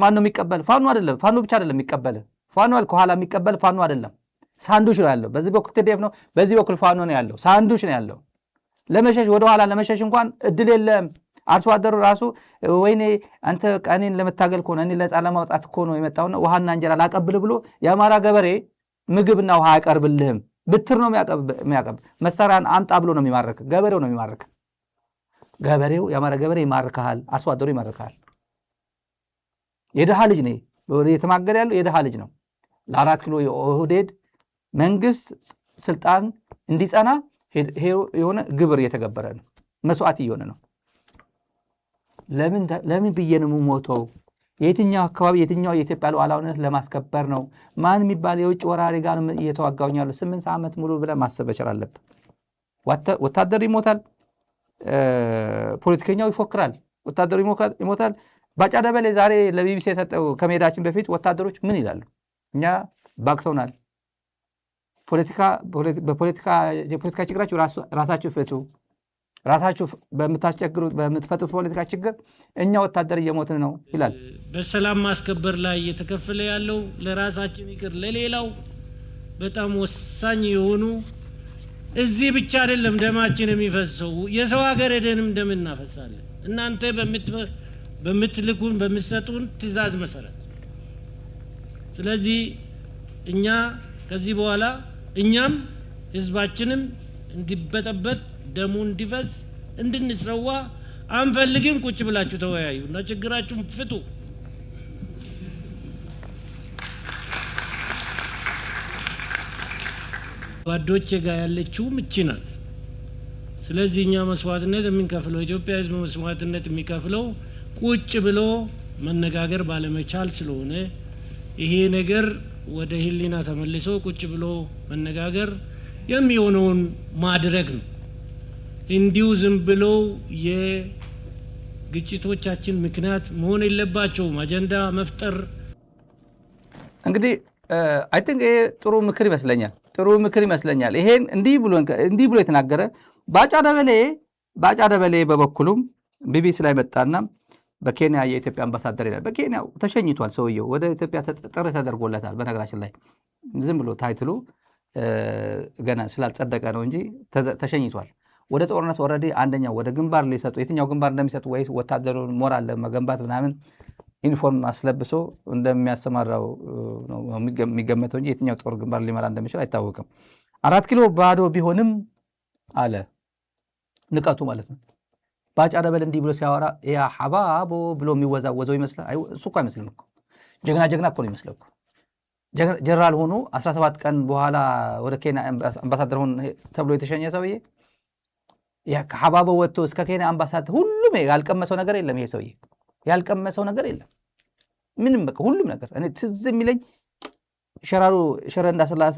ማን ነው የሚቀበል? ፋኖ አይደለም። ፋኖ ብቻ አይደለም የሚቀበል፣ ፋኖ ከኋላ የሚቀበል ፋኖ አይደለም። ሳንዱች ነው ያለው። በዚህ በኩል ትዴፍ ነው፣ በዚህ በኩል ፋኖ ነው ያለው። ሳንዱች ነው ያለው። ለመሸሽ ወደኋላ ለመሸሽ እንኳን እድል የለም። አርሶ አደሩ ራሱ ወይኔ አንተ እኔን ለመታገል ከሆነ እኔ ለሕፃን ለማውጣት እኮ ነው የመጣውና ውሃና እንጀራ ላቀብል ብሎ የአማራ ገበሬ ምግብና ውሃ አያቀርብልህም። ብትር ነው የሚያቀብ። መሳሪያን አምጣ ብሎ ነው የሚማርክ። ገበሬው ነው የሚማርክ። የአማራ ገበሬ ይማርካል፣ አርሶ አደሩ ይማርካል። የድሃ ልጅ ነው የተማገደ ያለው፣ የድሃ ልጅ ነው። ለ4 ኪሎ የኦህዴድ መንግስት ስልጣን እንዲጸና የሆነ ግብር እየተገበረ ነው፣ መስዋዕት እየሆነ ነው። ለምን ብዬ ነው የምሞተው? የትኛው አካባቢ የትኛው የኢትዮጵያ ሉዓላዊነት ለማስከበር ነው? ማን የሚባል የውጭ ወራሪ ጋር እየተዋጋሁኝ ያለው 8 ዓመት ሙሉ ብለህ ማሰብ መቻል አለብህ። ወታደር ይሞታል፣ ፖለቲከኛው ይፎክራል፣ ወታደሩ ይሞታል። ባጫ ደበሌ ዛሬ ለቢቢሲ የሰጠው ከመሄዳችን በፊት ወታደሮች ምን ይላሉ? እኛ ባክተውናል፣ የፖለቲካ ችግራችሁ ራሳችሁ ፍቱ፣ ራሳችሁ በምትፈጥሩት ፖለቲካ ችግር እኛ ወታደር እየሞትን ነው ይላል። በሰላም ማስከበር ላይ እየተከፈለ ያለው ለራሳችን ይቅር ለሌላው በጣም ወሳኝ የሆኑ እዚህ ብቻ አይደለም ደማችን የሚፈሰው የሰው ሀገር ሄደንም ደም እናፈሳለን እናንተ በምትልኩን በምትሰጡን ትእዛዝ መሰረት ስለዚህ እኛ ከዚህ በኋላ እኛም ህዝባችንም እንዲበጠበጥ ደሙ እንዲፈስ እንድንሰዋ አንፈልግም ቁጭ ብላችሁ ተወያዩ እና ችግራችሁን ፍቱ ጓዶቼ ጋር ያለችው እቺ ናት ስለዚህ እኛ መስዋዕትነት የምንከፍለው ኢትዮጵያ ህዝብ መስዋዕትነት የሚከፍለው ቁጭ ብሎ መነጋገር ባለመቻል ስለሆነ ይሄ ነገር ወደ ህሊና ተመልሶ ቁጭ ብሎ መነጋገር የሚሆነውን ማድረግ ነው እንዲሁ ዝም ብሎ የግጭቶቻችን ምክንያት መሆን የለባቸውም አጀንዳ መፍጠር እንግዲህ አይ ቲንክ ጥሩ ምክር ይመስለኛል ይሄን እንዲህ ብሎ የተናገረ ባጫ ደበሌ በበኩሉም ቢቢሲ ላይ መጣና በኬንያ የኢትዮጵያ አምባሳደር ይላል በኬንያ ተሸኝቷል ሰውየው ወደ ኢትዮጵያ ጥሪ ተደርጎለታል በነገራችን ላይ ዝም ብሎ ታይትሉ ገና ስላልጸደቀ ነው እንጂ ተሸኝቷል ወደ ጦርነት ኦሬዲ አንደኛው ወደ ግንባር ሊሰጡ የትኛው ግንባር እንደሚሰጡ ወይ ወታደሩን ሞራል መገንባት ምናምን ዩኒፎርም አስለብሶ እንደሚያሰማራው ነው የሚገመተው እንጂ የትኛው ጦር ግንባር ሊመራ እንደሚችል አይታወቅም 4 ኪሎ ባዶ ቢሆንም አለ ንቀቱ ማለት ነው ባጫ ደበሌ እንዲህ ብሎ ሲያወራ ያ ሐባቦ ብሎ የሚወዛወዘው ይመስላል እሱ እኮ አይመስልም እኮ ጀግና እኮ ነው የሚመስለው እኮ ጀነራል ሆኖ 17 ቀን በኋላ ወደ ኬንያ አምባሳደር ሆኖ ተብሎ የተሸኘ ሰውዬ ያ ሐባቦ ወጥቶ እስከ ኬንያ አምባሳደር ሁሉም ያልቀመሰው ነገር የለም ይሄ ሰውዬ ያልቀመሰው ነገር የለም ምንም በቃ ሁሉም ነገር እኔ ትዝ የሚለኝ ሸረ እንዳስላሴ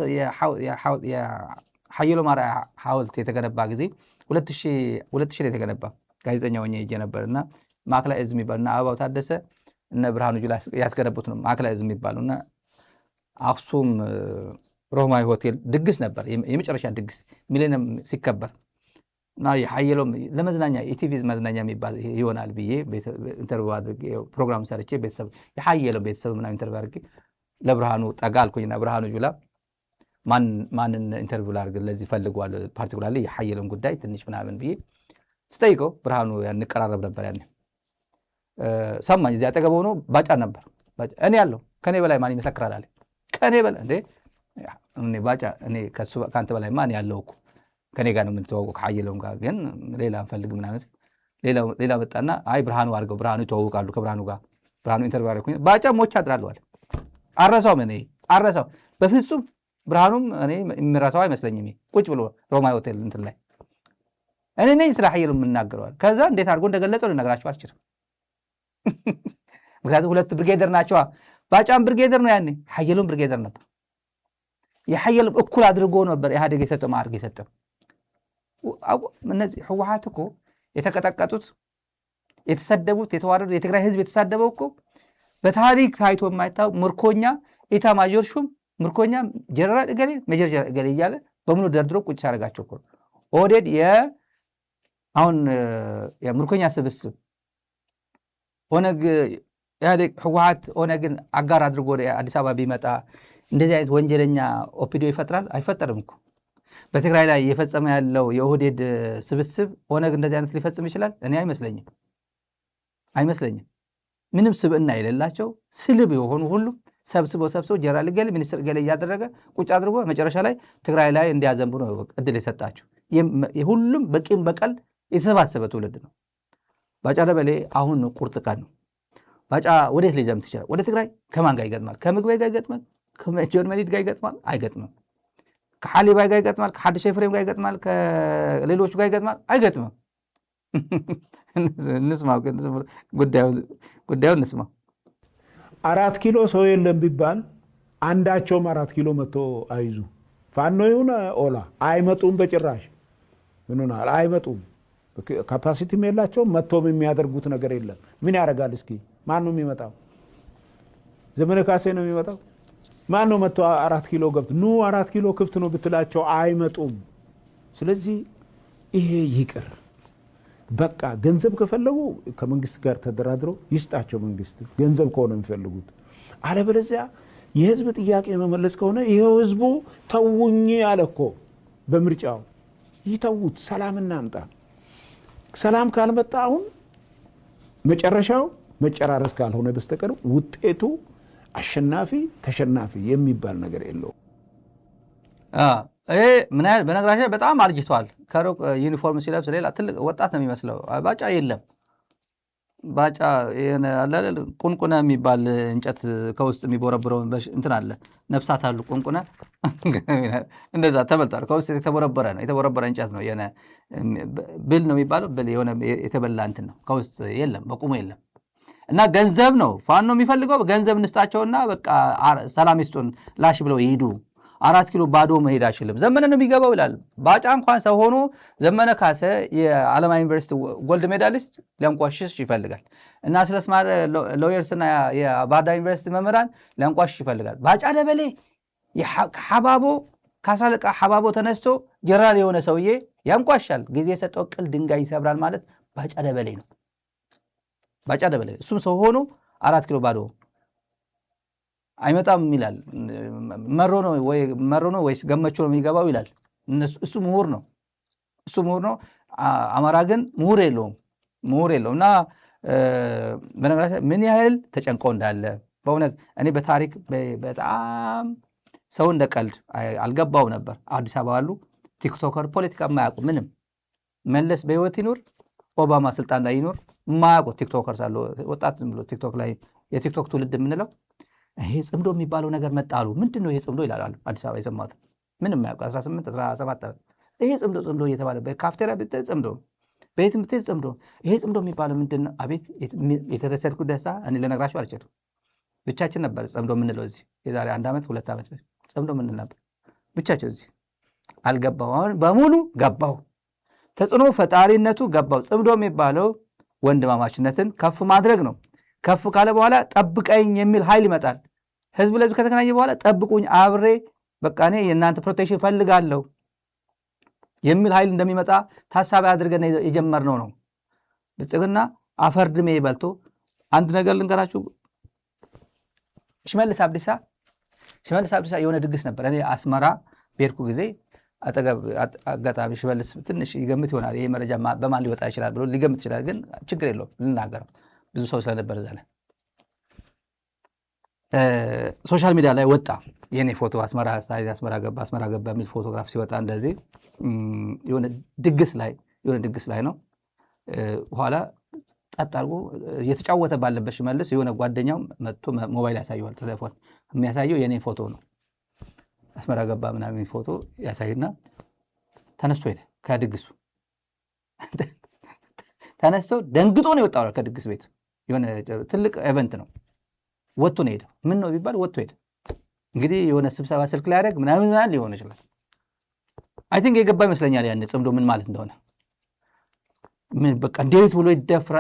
የሐየሎ ማርያ ሐውልት የተገነባ ጊዜ 2000 ላይ የተገነባ ጋዜጠኛ ሆኜ ሄጄ ነበርና ማዕከላዊ እዝ የሚባሉና አበባው ታደሰ እነ ብርሃኑ ጁላ ያስገነቡት ነው ማዕከላዊ እዝ የሚባሉና አክሱም ሮማዊ ሆቴል ድግስ ነበር የመጨረሻ ድግስ ሚሊኒየም ሲከበር እና የሐየሎም ለመዝናኛ ኢቲቪ መዝናኛ የሚባል ይሆናል ብዬ ኢንተርቪው አድርጌ ፕሮግራም ሰርቼ ቤተሰብ የሐየሎም ቤተሰብ ምናምን ኢንተርቪው አድርጌ ለብርሃኑ ጠጋ አልኩኝና ብርሃኑ ጁላ ማንን ኢንተርቪው ላድርግ ለዚህ ፈልጓል ፓርቲኩላርሊ የሐየሎም ጉዳይ ትንሽ ምናምን ብዬ ስጠይቀው ብርሃኑ ያንቀራረብ ነበር ያኔ ሰማኝ እዚያ አጠገብ ሆኖ ባጫ ነበር እኔ ያለው ከኔ በላይ ማን ይመሰክራል አለ ከኔ በላይ እንዴ እኔ ባጫ እኔ ካንተ በላይ ማን ያለው እኮ ከኔ ጋር ነው የምንተዋወቀው ከሐየሎም ጋር ግን ሌላ እንፈልግ ምናምን ሌላ መጣና አይ ብርሃኑ አድርገው ብርሃኑ ይተዋወቃሉ ከብርሃኑ ጋር ብርሃኑ ኢንተርቪው አድርገው ባጫ ሞች አድራለሁ አለ አረሳው በፍጹም ብርሃኑም እኔ የሚረሳው አይመስለኝም ቁጭ ብሎ ሮማዊ ሆቴል እንትን ላይ እኔ ነኝ ስለ ሐየሎም የምናገረዋል ከዛ እንዴት አድርጎ እንደገለጸው ልነግራችሁ አልችልም ምክንያቱም ሁለት ብርጌደር ናቸው ባጫም ብርጌደር ነው ያኔ ሐየሎም ብርጌደር ነበር የሐየሎም እኩል አድርጎ ነበር ኢህአዴግ የሰጠው ማዕረግ የሰጠው እነዚህ ህወሓት እኮ የተቀጠቀጡት የተሰደቡት የተዋረዱት የትግራይ ህዝብ የተሳደበው እኮ በታሪክ ታይቶ የማይታወቅ ምርኮኛ ኢታማዦር ሹም ምርኮኛ ጀነራል እገሌ ሜጀር ጀነራል እገሌ እያለ በሙሉ ደርድሮ ቁጭ ያደርጋቸው እኮ ኦህዴድ አሁን የምርኮኛ ስብስብ ኦነግ ኢህአዴግ ህወሓት ኦነግን አጋር አድርጎ ወደ አዲስ አበባ ቢመጣ እንደዚህ አይነት ወንጀለኛ ኦፒዲዮ ይፈጥራል አይፈጠርም እኮ በትግራይ ላይ እየፈጸመ ያለው የኦህዴድ ስብስብ ኦነግ እንደዚህ አይነት ሊፈጽም ይችላል እኔ አይመስለኝም ምንም ስብዕና የሌላቸው ስልብ የሆኑ ሁሉ ሰብስቦ ጀነራል እገሌ ሚኒስትር እገሌ እያደረገ ቁጭ አድርጎ መጨረሻ ላይ ትግራይ ላይ እንዲያዘንቡ ነው እድል የሰጣቸው ሁሉም በቂም በቀል የተሰባሰበ ትውልድ ነው ባጫ ደበሌ አሁን ቁርጥ ቀን ነው ባጫ ወዴት ሊዘምት ይችላል ወደ ትግራይ ከማን ጋር ይገጥማል ከምግበይ ጋር ይገጥማል ከጆን መዲድ ጋር ይገጥማል አይገጥምም ከሐሊባይ ጋር ይገጥማል ከሐዲስ ኤፍሬም ጋር ይገጥማል ከሌሎቹ ጋር ይገጥማል አይገጥምም እንስማው ጉዳዩን እንስማው 4 ኪሎ ሰው የለም ቢባል አንዳቸውም 4 ኪሎ መጥቶ አይዙ ፋኖ ይሁን ኦላ አይመጡም በጭራሽ ምንሆናል አይመጡም ካፓሲቲም የላቸውም መጥቶም የሚያደርጉት ነገር የለም ምን ያደርጋል እስኪ ማን ነው የሚመጣው ዘመነ ካሴ ነው የሚመጣው ማን ነው መጥቶ 4 ኪሎ ገብቶ 4 ኪሎ ክፍት ነው ብትላቸው አይመጡም ስለዚህ ይሄ ይቅር በቃ ገንዘብ ከፈለጉ ከመንግስት ጋር ተደራድሮ ይስጣቸው መንግስት ገንዘብ ከሆነ የሚፈልጉት አለበለዚያ የህዝብ ጥያቄ መመለስ ከሆነ ይሄው ህዝቡ ተውኝ አለኮ በምርጫው ይተዉት፣ ሰላም እናምጣ። ሰላም ካልመጣ አሁን መጨረሻው መጨራረስ ካልሆነ በስተቀር ውጤቱ አሸናፊ ተሸናፊ የሚባል ነገር የለውም። ይሄ ምን ያህል በነገራችን በጣም አርጅቷል። ከሩቅ ዩኒፎርም ሲለብስ ሌላ ትልቅ ወጣት ነው የሚመስለው። ባጫ የለም። ባጫ ቁንቁነ የሚባል እንጨት ከውስጥ የሚቦረብረው እንትን አለ፣ ነፍሳት አሉ። ቁንቁነ እንደዛ ተበልጧል። ከውስጥ የተቦረበረ ነው፣ የተቦረበረ እንጨት ነው። ብል ነው የሚባለው። ብል የሆነ የተበላ እንትን ነው። ከውስጥ የለም፣ በቁሙ የለም። እና ገንዘብ ነው ፋኖ የሚፈልገው። ገንዘብ እንስጣቸውና በቃ ሰላም ይስጡን ላሽ ብለው ይሄዱ። 4 ኪሎ ባዶ መሄድ አይችልም። ዘመነ ነው የሚገባው ይላል። ባጫ እንኳን ሰው ሆኖ ዘመነ ካሰ የዓለማ ዩኒቨርሲቲ ጎልድ ሜዳሊስት ሊያንቋሽሽ ይፈልጋል። እና ስለስማር ሎየርስና የባህርዳር ዩኒቨርሲቲ መምህራን ሊያንቋሽሽ ይፈልጋል። ባጫ ደበሌ ሐባቦ ከአስራለቃ ሐባቦ ተነስቶ ጀነራል የሆነ ሰውዬ ያንቋሻል። ጊዜ የሰጠው ቅል ድንጋይ ይሰብራል ማለት ባጫ ደበሌ ነው። ባጫ ደበሌ እሱም ሰው ሆኖ 4 ኪሎ ባዶ አይመጣም ይላል። መሮ ነው ወይስ ገመቹ ነው የሚገባው ይላል። እሱ ምሁር ነው፣ እሱ ምሁር ነው። አማራ ግን ምሁር የለውም እና በነገራችን ምን ያህል ተጨንቀው እንዳለ በእውነት እኔ በታሪክ በጣም ሰው እንደ ቀልድ አልገባው ነበር። አዲስ አበባ ያሉ ቲክቶከር ፖለቲካ የማያውቁ ምንም መለስ በህይወት ይኑር ኦባማ ስልጣን ላይ ይኑር የማያውቁ ቲክቶከርስ አሉ። ወጣት ዝም ብሎ ቲክቶክ ላይ የቲክቶክ ትውልድ የምንለው ይሄ ጽምዶ የሚባለው ነገር መጣሉ ምንድን ነው ይሄ ጽምዶ ይላሉ። አዲስ አበባ የሰማሁት ምንም የማያውቁ 18 17 ዓመት ይሄ ጽምዶ እየተባለ በካፍቴሪያ ብትል ጽምዶ፣ በየትም ብትል ጽምዶ። ይሄ ጽምዶ የሚባለው ምንድን ነው? አቤት የተደሰትኩት ደስታ እኔ ልነግራችሁ አልችልም። ብቻችን ነበር ጽምዶ የምንለው እዚህ የዛሬ 1 ዓመት 2 ዓመት ጽምዶ የምንል ነበር ብቻቸው። እዚህ አልገባው፣ አሁን በሙሉ ገባው። ተጽዕኖ ፈጣሪነቱ ገባው። ጽምዶ የሚባለው ወንድማማችነትን ከፍ ማድረግ ነው። ከፍ ካለ በኋላ ጠብቀኝ የሚል ኃይል ይመጣል። ህዝብ ለህዝብ ከተገናኘ በኋላ ጠብቁኝ፣ አብሬ በቃ እኔ የእናንተ ፕሮቴክሽን ፈልጋለሁ የሚል ኃይል እንደሚመጣ ታሳቢ አድርገን የጀመርነው ነው። ብልጽግና አፈርድሜ በልቶ አንድ ነገር ልንገራችሁ። ሽመልስ አብዲሳ የሆነ ድግስ ነበር። እኔ አስመራ በሄድኩ ጊዜ አጋጣሚ ሽመልስ ትንሽ ይገምት ይሆናል፣ ይሄ መረጃ በማን ሊወጣ ይችላል ብሎ ሊገምት ይችላል። ግን ችግር የለውም ልናገረው፣ ብዙ ሰው ስለነበር እዛ ላይ ሶሻል ሚዲያ ላይ ወጣ የኔ ፎቶ። አስመራ ገባ የሚል ፎቶግራፍ ሲወጣ እንደዚህ የሆነ ድግስ ላይ ነው። በኋላ ጠጥ አድርጎ እየተጫወተ ባለበት ሽመልስ የሆነ ጓደኛው መጥቶ ሞባይል ያሳየዋል። ቴሌፎን የሚያሳየው የኔ ፎቶ ነው። አስመራ ገባ ምናምን ፎቶ ያሳይና ተነስቶ ሄደ ከድግሱ። ተነስቶ ደንግጦ ነው የወጣው ከድግስ ቤት። የሆነ ትልቅ ኤቨንት ነው። ወጥቶ ነው ሄደው። ምን ነው ቢባል ወጥቶ ሄደ። እንግዲህ የሆነ ስብሰባ ስልክ ላይ ያደርግ ምናምን ሊሆን ይችላል። አይ ቲንክ የገባ ይመስለኛል ያን ጽምዶ ምን ማለት እንደሆነ። ምን በቃ እንዴት ብሎ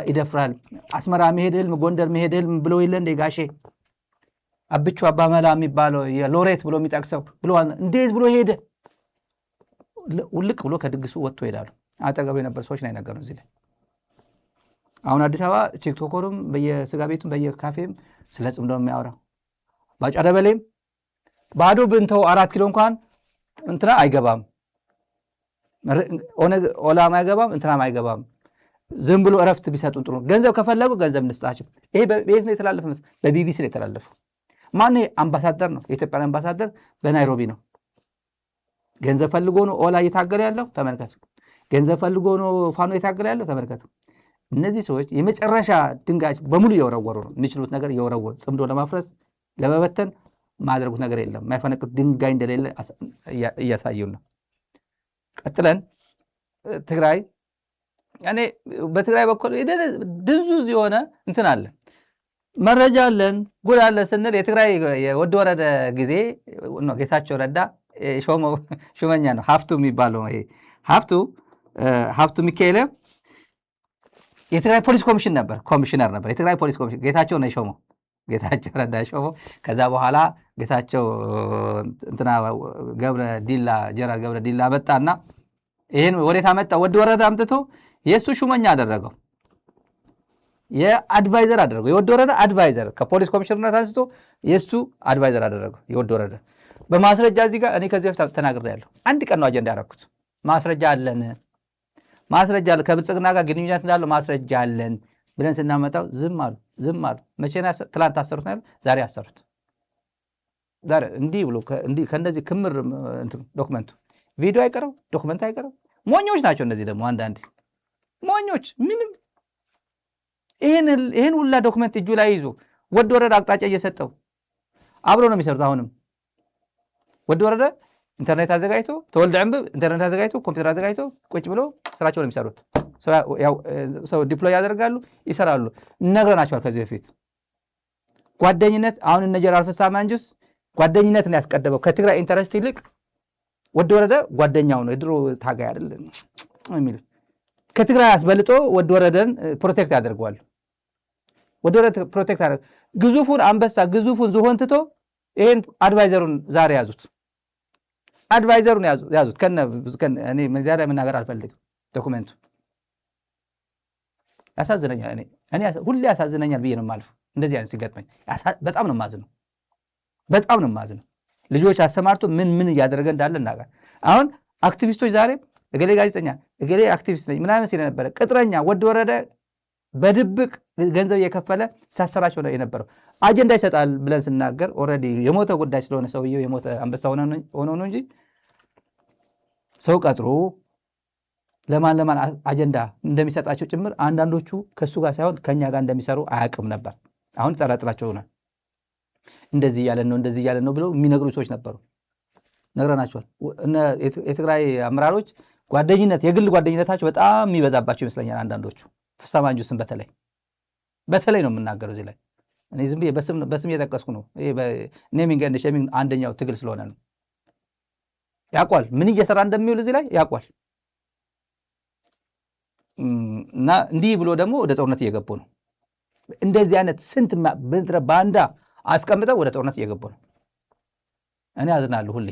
ይደፍራል። አስመራ መሄድ ህልም፣ ጎንደር መሄድ ህልም ብሎ የለ እንደ ጋሼ አብቹ አባመላ የሚባለው የሎሬት ብሎ የሚጠቅሰው ብሎ እንዴት ብሎ ሄደ። ውልቅ ብሎ ከድግሱ ወጥቶ ሄዳሉ። አጠገቡ የነበር ሰዎች ላይ ነገሩ እዚህ ላይ። አሁን አዲስ አበባ ቲክቶከሩም በየስጋ ቤቱም በየካፌም ስለ ጽምዶ የሚያወራው ባጫ ደበሌም ባዶ ብንተው 4 ኪሎ እንኳን እንትና አይገባም፣ ኦላማ አይገባም፣ እንትናም አይገባም። ዝም ብሎ እረፍት ቢሰጡን ጥሩ። ገንዘብ ከፈለጉ ገንዘብ እንስጣቸው። ይሄ በቤት ነው የተላለፈ፣ በቢቢሲ ነው የተላለፈው። ማን አምባሳደር ነው? የኢትዮጵያ አምባሳደር በናይሮቢ ነው። ገንዘብ ፈልጎ ነው ኦላ እየታገለ ያለው ተመልከቱ። ገንዘብ ፈልጎ ነው ፋኖ እየታገለ ያለው ተመልከቱ። እነዚህ ሰዎች የመጨረሻ ድንጋይ በሙሉ እየወረወሩ ነው። የሚችሉት ነገር እየወረወሩ ጽምዶ ለማፍረስ ለመበተን ማድረጉት ነገር የለም። የማይፈነቅሉት ድንጋይ እንደሌለ እያሳዩን ነው። ቀጥለን ትግራይ፣ እኔ በትግራይ በኩል ድንዙዝ የሆነ እንትን አለ፣ መረጃ አለን፣ ጉድ አለ ስንል የትግራይ የወድ ወረደ ጊዜ ጌታቸው ረዳ ሹመኛ ነው። ሀፍቱ የሚባለው ይሄ ሀፍቱ ሚካኤል የትግራይ ፖሊስ ኮሚሽን ነበር፣ ኮሚሽነር ነበር። የትግራይ ፖሊስ ኮሚሽን ጌታቸው ነው የሾመው፣ ጌታቸው ረዳ የሾመው። ከዛ በኋላ ጌታቸው እንትና ጀነራል ገብረ ዲላ መጣና ይሄን ወዴት አመጣ? ወድ ወረዳ አምጥቶ የእሱ ሹመኛ አደረገው፣ የአድቫይዘር አደረገው። የወድ ወረዳ አድቫይዘር ከፖሊስ ኮሚሽነርነት አንስቶ የእሱ አድቫይዘር አደረገው። የወድ ወረዳ በማስረጃ እዚህ ጋር እኔ ከዚህ በፊት ተናግሬያለሁ። አንድ ቀን ነው አጀንዳ ያደረኩት። ማስረጃ አለን ከብልጽግና ጋር ግንኙነት እንዳለው ማስረጃ አለን ብለን ስናመጣው ዝም አሉ። መቼ ትላንት አሰሩት ነው ዛሬ አሰሩት። ዛሬ እንዲህ ብሎ ከእንደዚህ ክምር ዶክመንቱ ቪዲዮ አይቀረው ዶክመንት አይቀረው። ሞኞች ናቸው እነዚህ ደግሞ አንዳንዴ ሞኞች። ምንም ይህን ሁላ ዶክመንት እጁ ላይ ይዞ ወድ ወረደ አቅጣጫ እየሰጠው አብሮ ነው የሚሰሩት። አሁንም ወድ ወረደ ኢንተርኔት አዘጋጅቶ ተወልደ ዕንብብ ኢንተርኔት አዘጋጅቶ ኮምፒውተር አዘጋጅቶ ቁጭ ብሎ ስራቸው ነው የሚሰሩት። ሰው ዲፕሎይ ያደርጋሉ፣ ይሰራሉ። ነግረናቸዋል ከዚህ በፊት ጓደኝነት። አሁን እነ ጀነራል ፍስሐ ማንጁስ ጓደኝነትን ያስቀደመው ከትግራይ ኢንተረስት ይልቅ ወድ ወረደ ጓደኛው ነው የድሮ ታጋይ አይደል የሚሉት ከትግራይ አስበልጦ ወድ ወረደን ፕሮቴክት ያደርገዋል። ወድ ወረደ ፕሮቴክት ያደርግ ግዙፉን አንበሳ ግዙፉን ዝሆን ትቶ ይሄን አድቫይዘሩን ዛሬ ያዙት። አድቫይዘሩን ያዙት እኔ ዛሬ መናገር አልፈልግም። ዶኩሜንቱ ያሳዝነኛል። እኔ ሁሌ ያሳዝነኛል ብዬ ነው የማልፈው። እንደዚህ አይነት ሲገጥመኝ በጣም ነው የማዝነው። ልጆች አሰማርቶ ምን እያደረገ እንዳለ እናውቃለን። አሁን አክቲቪስቶች ዛሬ እገሌ ጋዜጠኛ እገሌ አክቲቪስት ነኝ ምናምን ሲል ነበረ። ቅጥረኛ ወድ ወረደ በድብቅ ገንዘብ እየከፈለ ሲያሰራቸው የነበረው አጀንዳ ይሰጣል ብለን ስናገር ኦልሬዲ የሞተ ጉዳይ ስለሆነ ሰውየው የሞተ አንበሳ ሆኖ ነው እንጂ ሰው ቀጥሮ ለማን አጀንዳ እንደሚሰጣቸው ጭምር አንዳንዶቹ ከእሱ ጋር ሳይሆን ከእኛ ጋር እንደሚሰሩ አያውቅም ነበር። አሁን ጠረጥራቸው ሆናል። እንደዚህ እያለን ነው ብለው የሚነግሩ ሰዎች ነበሩ። ነግረናቸዋል። የትግራይ አመራሮች ጓደኝነት የግል ጓደኝነታቸው በጣም የሚበዛባቸው ይመስለኛል። አንዳንዶቹ ፍስሐ ማንጁስን በተለይ ነው የምናገረው እዚህ ላይ እኔ ዝም ብዬ በስም እየጠቀስኩ ነው። ኔሚንግ ኤንድ ሼሚንግ አንደኛው ትግል ስለሆነ ነው። ያውቋል ምን እየሰራ እንደሚውል እዚህ ላይ ያውቋል። እና እንዲህ ብሎ ደግሞ ወደ ጦርነት እየገቡ ነው። እንደዚህ አይነት ስንት ባንዳ አስቀምጠው ወደ ጦርነት እየገቡ ነው። እኔ አዝናለሁ ሁሌ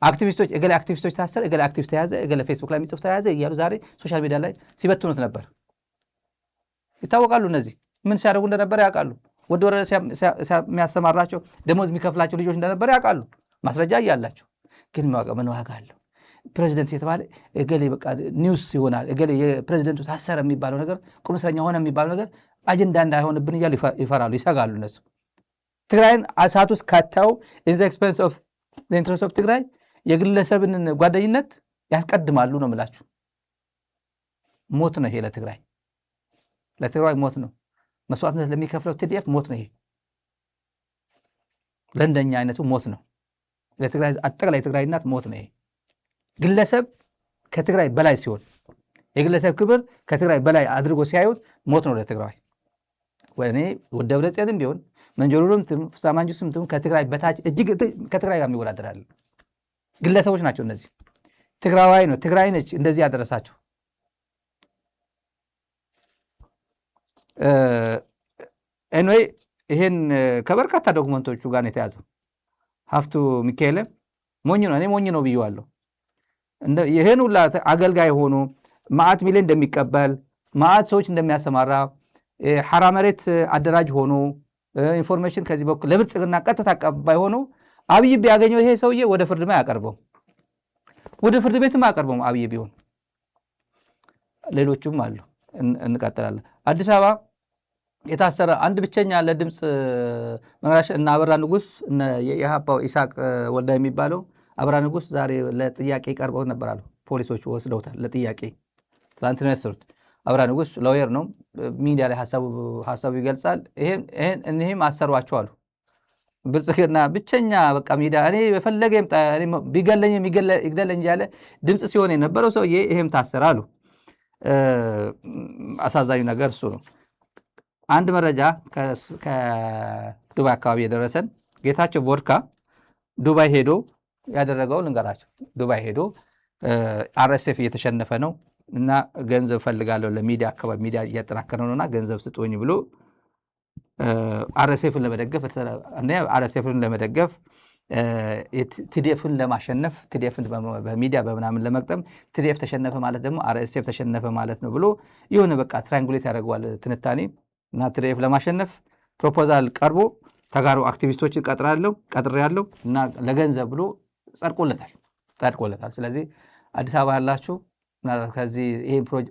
አክቲቪስቶች እገሌ አክቲቪስቶች ታሰረ፣ እገሌ አክቲቪስት ተያዘ፣ እገሌ ፌስቡክ ላይ የሚጽፍ ተያዘ እያሉ ዛሬ ሶሻል ሚዲያ ላይ ሲበትኑት ነበር። ይታወቃሉ። እነዚህ ምን ሲያደርጉ እንደነበረ ያውቃሉ። ወደ ወረደ የሚያሰማራቸው ደሞዝ የሚከፍላቸው ልጆች እንደነበረ ያውቃሉ። ማስረጃ እያላቸው ግን ምን ዋጋ አለው? ፕሬዚደንት የተባለ እገሌ በቃ ኒውስ ይሆናል። እገሌ የፕሬዚደንቱ ታሰረ የሚባለው ነገር ቁም እስረኛ ሆነ የሚባለው ነገር አጀንዳ እንዳይሆንብን እያሉ ይፈራሉ፣ ይሰጋሉ። እነሱ ትግራይን እሳት ውስጥ ከተው ኢን ዘ ኤክስፔንስ ኦፍ ዘ ኢንትረስት ኦፍ ትግራይ የግለሰብን ጓደኝነት ያስቀድማሉ ነው የምላችሁ። ሞት ነው ይሄ ለትግራይ ሞት ነው። መስዋዕትነት ለሚከፍለው ቲዲኤፍ ሞት ነው ይሄ። ለእንደኛ አይነቱ ሞት ነው። ለትግራይ አጠቃላይ የትግራይ እናት ሞት ነው ይሄ። ግለሰብ ከትግራይ በላይ ሲሆን የግለሰብ ክብር ከትግራይ በላይ አድርጎ ሲያዩት ሞት ነው ለትግራይ። ወኔ ደብረጽዮንም ቢሆን መንጀሩንም ፍስሐ ማንጁስም ከትግራይ በታች እጅግ ከትግራይ ጋር የሚወዳደራል ግለሰቦች ናቸው እነዚህ። ትግራዋይ ነው ትግራይ ነች እንደዚህ ያደረሳቸው። ኤንዌይ ይሄን ከበርካታ ዶክመንቶቹ ጋር ነው የተያዘው። ሀፍቱ ሚካኤል ሞኝ ነው። እኔ ሞኝ ነው ብዬዋለሁ። ይሄን ሁላ አገልጋይ ሆኖ ማዕት ሚሊዮን እንደሚቀበል ማዕት ሰዎች እንደሚያሰማራ ሐራ መሬት አደራጅ ሆኖ ኢንፎርሜሽን ከዚህ በኩል ለብልጽግና ቀጥታ አቀባይ ሆኖ አብይ ቢያገኘው ይሄ ሰውዬ ወደ ፍርድ ቤት አያቀርበውም፣ ወደ ፍርድ ቤትም አያቀርበውም አብይ ቢሆን። ሌሎቹም አሉ። እንቀጥላለን። አዲስ አበባ የታሰረ አንድ ብቸኛ ለድምፅ መራሽ እና አበራ ንጉስ እና የኢሃፓው ኢሳቅ ወልዳ የሚባለው አበራ ንጉስ ዛሬ ለጥያቄ ቀርበው ነበር አሉ። ፖሊሶቹ ወስደውታል ለጥያቄ። ትላንት ነው ያሰሩት። አበራ ንጉስ ሎየር ነው። ሚዲያ ላይ ሀሳቡ ይገልጻል። ይሄም አሰሯቸው አሉ። ብልጽግና ብቸኛ በቃ ሚዲያ እኔ በፈለገ ይምጣ ቢገለኝ ይግደለኝ ያለ ድምፅ ሲሆን የነበረው ሰውዬ ይሄም ታሰረ አሉ። አሳዛኙ ነገር እሱ ነው። አንድ መረጃ ከዱባይ አካባቢ የደረሰን ጌታቸው ቮድካ ዱባይ ሄዶ ያደረገው ልንገራቸው። ዱባይ ሄዶ አርኤስኤፍ እየተሸነፈ ነው እና ገንዘብ ፈልጋለሁ ለሚዲያ አካባቢ ሚዲያ እያጠናከረ ነውና ገንዘብ ስጡኝ ብሎ አርኤስኤፍን ለመደገፍ ቲዲኤፍን ለማሸነፍ ቲዲኤፍን በሚዲያ በምናምን ለመቅጠም ቲዲኤፍ ተሸነፈ ማለት ደግሞ አርኤስኤፍ ተሸነፈ ማለት ነው ብሎ የሆነ በቃ ትራንጉሌት ያደርገዋል ትንታኔ እና ቲዲኤፍ ለማሸነፍ ፕሮፖዛል ቀርቦ ተጋሩ አክቲቪስቶችን ቀጥሬያለሁ እና ለገንዘብ ብሎ ጸድቆለታል። ስለዚህ አዲስ አበባ ያላችሁ ምናልባት ከዚህ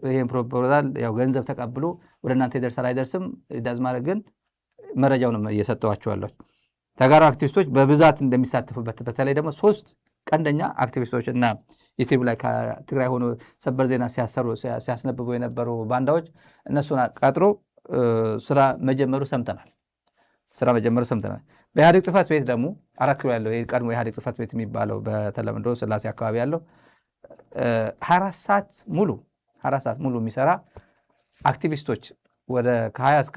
ይሄን ፕሮፖዛል ያው ገንዘብ ተቀብሎ ወደ እናንተ ይደርሳል አይደርስም ዳዝ ማለት ግን መረጃውን እየሰጠዋችሁ ያለው ተጋሩ አክቲቪስቶች በብዛት እንደሚሳተፉበት በተለይ ደግሞ 3 ቀንደኛ አክቲቪስቶች እና ዩቲዩብ ላይ ከትግራይ ሆኖ ሰበር ዜና ሲያስነብቡ የነበሩ ባንዳዎች እነሱን ቀጥሮ ስራ መጀመሩ ሰምተናል። በኢህአዴግ ጽህፈት ቤት ደግሞ 4 ኪሎ ያለው የቀድሞ ኢህአዴግ ጽህፈት ቤት የሚባለው በተለምዶ ስላሴ አካባቢ ያለው 24 ሰዓት ሙሉ የሚሰራ አክቲቪስቶች ወደ ከ20 እስከ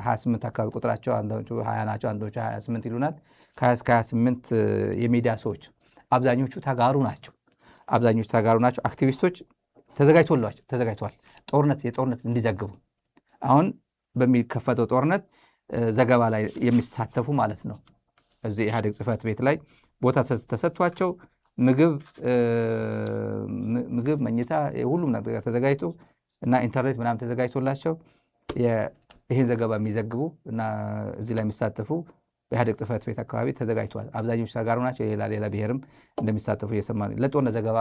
28 አካባቢ ቁጥራቸው አንዶቹ 20 ናቸው፣ አንዶቹ 28 ይሉናል። ከ20 እስከ 28 የሚዲያ ሰዎች አብዛኞቹ ተጋሩ ናቸው። አክቲቪስቶች ተዘጋጅተዋል የጦርነት እንዲዘግቡ አሁን በሚከፈተው ጦርነት ዘገባ ላይ የሚሳተፉ ማለት ነው። እዚህ ኢህአዴግ ጽህፈት ቤት ላይ ቦታ ተሰጥቷቸው ምግብ መኝታ ሁሉም ነገር ተዘጋጅቶ እና ኢንተርኔት ምናምን ተዘጋጅቶላቸው ይህን ዘገባ የሚዘግቡ እና እዚህ ላይ የሚሳተፉ በኢህአዴግ ጽህፈት ቤት አካባቢ ተዘጋጅተዋል። አብዛኞቹ ተጋሩ ናቸው። ሌላ ብሔርም እንደሚሳተፉ እየሰማ ነው። ለጦርነት ዘገባ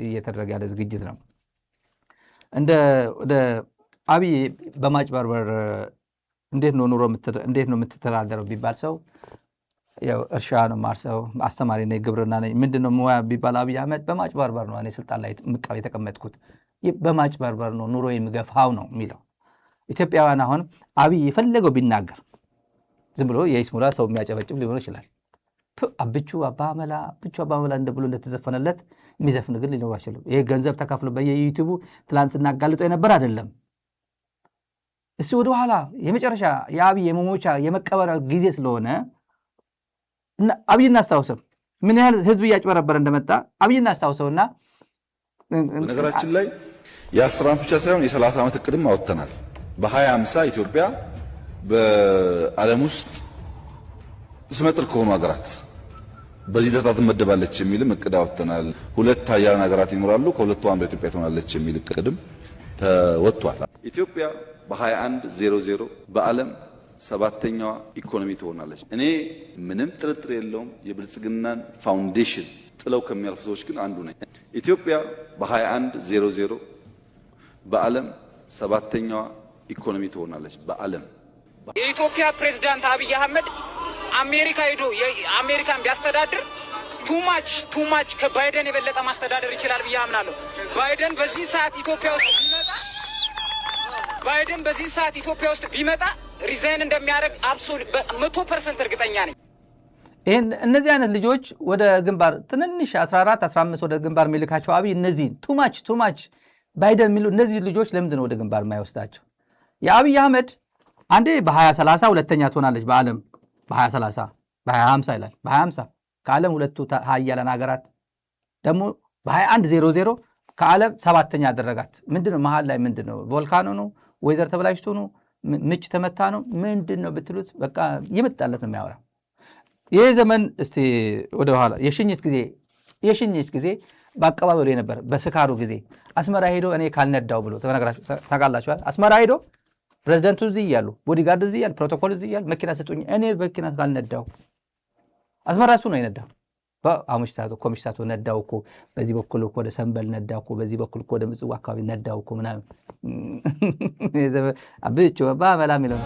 እየተደረገ ያለ ዝግጅት ነው። ወደ አብይ በማጭበርበር እንዴት ነው የምትተዳደረው ቢባል ሰው ያው እርሻ ነው ማርሰው አስተማሪ ነኝ ግብርና ነኝ ምንድነው ሙያ ቢባል አብይ አህመድ በማጭበርበር ነው እኔ ስልጣን ላይ የተቀመጥኩት በማጭበርበር ነው ኑሮ የሚገፋው ነው የሚለው። ኢትዮጵያውያን አሁን አብይ የፈለገው ቢናገር ዝም ብሎ የይስሙላ ሰው የሚያጨበጭብ ሊሆን ይችላል። አብቹ አባመላ እንደብሎ እንደተዘፈነለት የሚዘፍን ግን ሊኖር አይችልም። ይሄ ገንዘብ ተከፍሎ በየዩቲዩቡ ትላንት እናጋልጦ የነበር አይደለም። እስቲ ወደ ኋላ የመጨረሻ የአብይ የመሞቻ የመቀበሪያ ጊዜ ስለሆነ አብይ እናስታውሰው ምን ያህል ህዝብ እያጭበረበረ እንደመጣ አብይ እናስታውሰውና ነገራችን ላይ የ10 ዓመት ብቻ ሳይሆን የ30 ዓመት እቅድም አወጥተናል። በ2050 ኢትዮጵያ በዓለም ውስጥ ስመጥር ከሆኑ ሀገራት በዚህ ደረጃ ትመደባለች የሚልም እቅድ አወጥተናል። 2 ሀያላን ሀገራት ይኖራሉ፣ ከሁለቱ አንዷ ኢትዮጵያ ትሆናለች የሚል እቅድም ተወጥቷል። ኢትዮጵያ በ2100 በዓለም 7ኛዋ ኢኮኖሚ ትሆናለች። እኔ ምንም ጥርጥር የለውም የብልጽግናን ፋውንዴሽን ጥለው ከሚያልፉ ሰዎች ግን አንዱ ነኝ። ኢትዮጵያ በ2100 በዓለም 7ኛዋ ኢኮኖሚ ትሆናለች። በዓለም የኢትዮጵያ ፕሬዝዳንት አብይ አህመድ አሜሪካ ሄዶ የአሜሪካን ቢያስተዳድር ቱማች ከባይደን የበለጠ ማስተዳደር ይችላል ብዬ አምናለሁ። ባይደን በዚህ ሰዓት ኢትዮጵያ ውስጥ ቢመጣ ሪዛይን እንደሚያደርግ አብሶሉት 100% እርግጠኛ ነኝ። እነዚህ አይነት ልጆች ወደ ግንባር ትንንሽ 14 15 ወደ ግንባር የሚልካቸው አብይ እነዚህ ቱማች ባይደን የሚሉ እነዚህ ልጆች ለምንድን ነው ወደ ግንባር የማይወስዳቸው? የአብይ አህመድ አንዴ በ2030 ሁለተኛ ትሆናለች በዓለም በ2030 በ2050 ይላል። በ2050 ከዓለም ሁለቱ ሀያላን ሀገራት ደግሞ በ2100 ከዓለም 7ኛ ያደረጋት ምንድነው? መሀል ላይ ምንድነው? ቮልካኖ ነው? ወይዘር ተበላሽቶ ነው? ምች ተመታ ነው? ምንድነው ብትሉት በቃ ይመጣለት ነው የሚያወራ። ይህ ዘመን እስቲ ወደ ኋላ የሽኝት ጊዜ በአቀባበሉ የነበረ በስካሩ ጊዜ አስመራ ሄዶ እኔ ካልነዳው ብሎ ታውቃላችኋል። አስመራ ሄዶ ፕሬዝዳንቱ እዚህ እያሉ ቦዲጋርድ እዚህ እያሉ ፕሮቶኮል እዚህ እያሉ መኪና ስጡኝ እኔ መኪና ካልነዳው አስመራ እሱ ነው የነዳው። ኮሚሽታቶ ነዳው እኮ በዚህ በኩል እኮ ወደ ሰንበል ነዳው እኮ በዚህ በኩል እኮ ወደ ምጽዋ አካባቢ ነዳው እኮ ምናምን አብቹ ባመላ ሚለው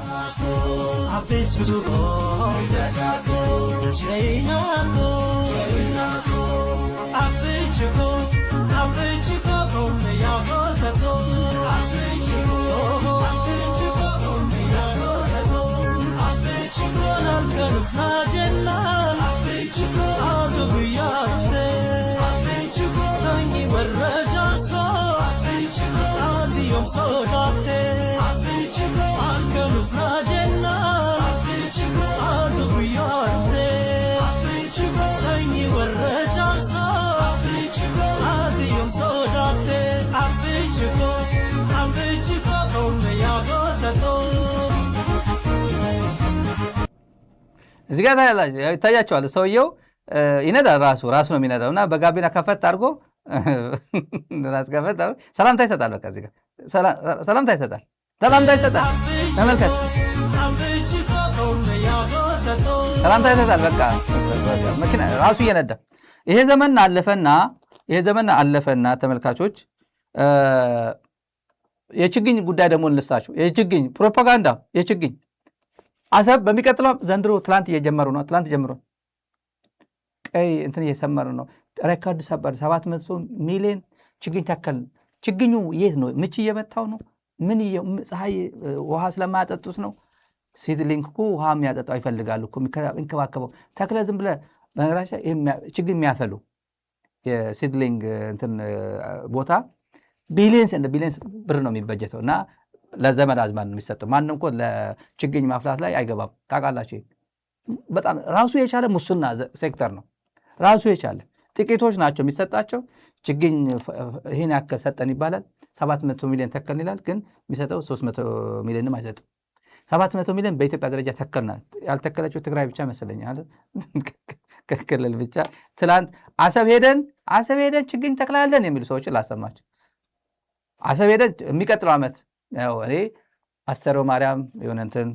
እዚህ ጋር ይታያቸዋል። ሰውየው ይነዳል፣ ራሱ ነው የሚነዳው እና በጋቢና ከፈት አድርጎ ሰላምታ ይሰጣል። በቃ እዚህ ጋር ሰላምታ ይሰጣል። ተመልከት፣ ሰላምታ ይሰጣል። በቃ መኪና ራሱ እየነዳ ይሄ ዘመን አለፈና ይሄ ዘመን አለፈና ተመልካቾች የችግኝ ጉዳይ ደግሞ እንልስታችሁ። የችግኝ ፕሮፓጋንዳ የችግኝ አሰብ በሚቀጥለው ዘንድሮ ትላንት እየጀመሩ ነው። ትላንት ጀምሮ ቀይ እንትን እየሰመሩ ነው። ሬኮርድ ሰበር 700 ሚሊዮን ችግኝ ተከል። ችግኙ የት ነው? ምች እየመታው ነው? ምን ፀሐይ ውሃ ስለማያጠጡት ነው? ሲድሊንግ እኮ ውሃ የሚያጠጣው ይፈልጋሉ እኮ የሚንከባከበው ተክለ ዝም ብለህ በነገራችን ችግኝ የሚያፈሉ የሲድሊንግ እንትን ቦታ ቢሊየንስ እንደ ቢሊየንስ ብር ነው የሚበጀተው እና ለዘመድ አዝማድ ነው የሚሰጠው። ማንም እኮ ለችግኝ ማፍላት ላይ አይገባም። ታውቃላችሁ። በጣም ራሱ የቻለ ሙስና ሴክተር ነው። ራሱ የቻለ ጥቂቶች ናቸው የሚሰጣቸው። ችግኝ ይህን ያክል ሰጠን ይባላል። 700 ሚሊዮን ተከልን ይላል፣ ግን የሚሰጠው 300 ሚሊዮንም አይሰጥም። 700 ሚሊዮን በኢትዮጵያ ደረጃ ተከልናል። ያልተከለችው ትግራይ ብቻ መሰለኛል፣ ክልል ብቻ። ትላንት አሰብ ሄደን ችግኝ ተክላለን የሚሉ ሰዎችን ላሰማቸው። አሰብ ሄደን የሚቀጥለው ዓመት እኔ አሰሮ ማርያም የሆነ እንትን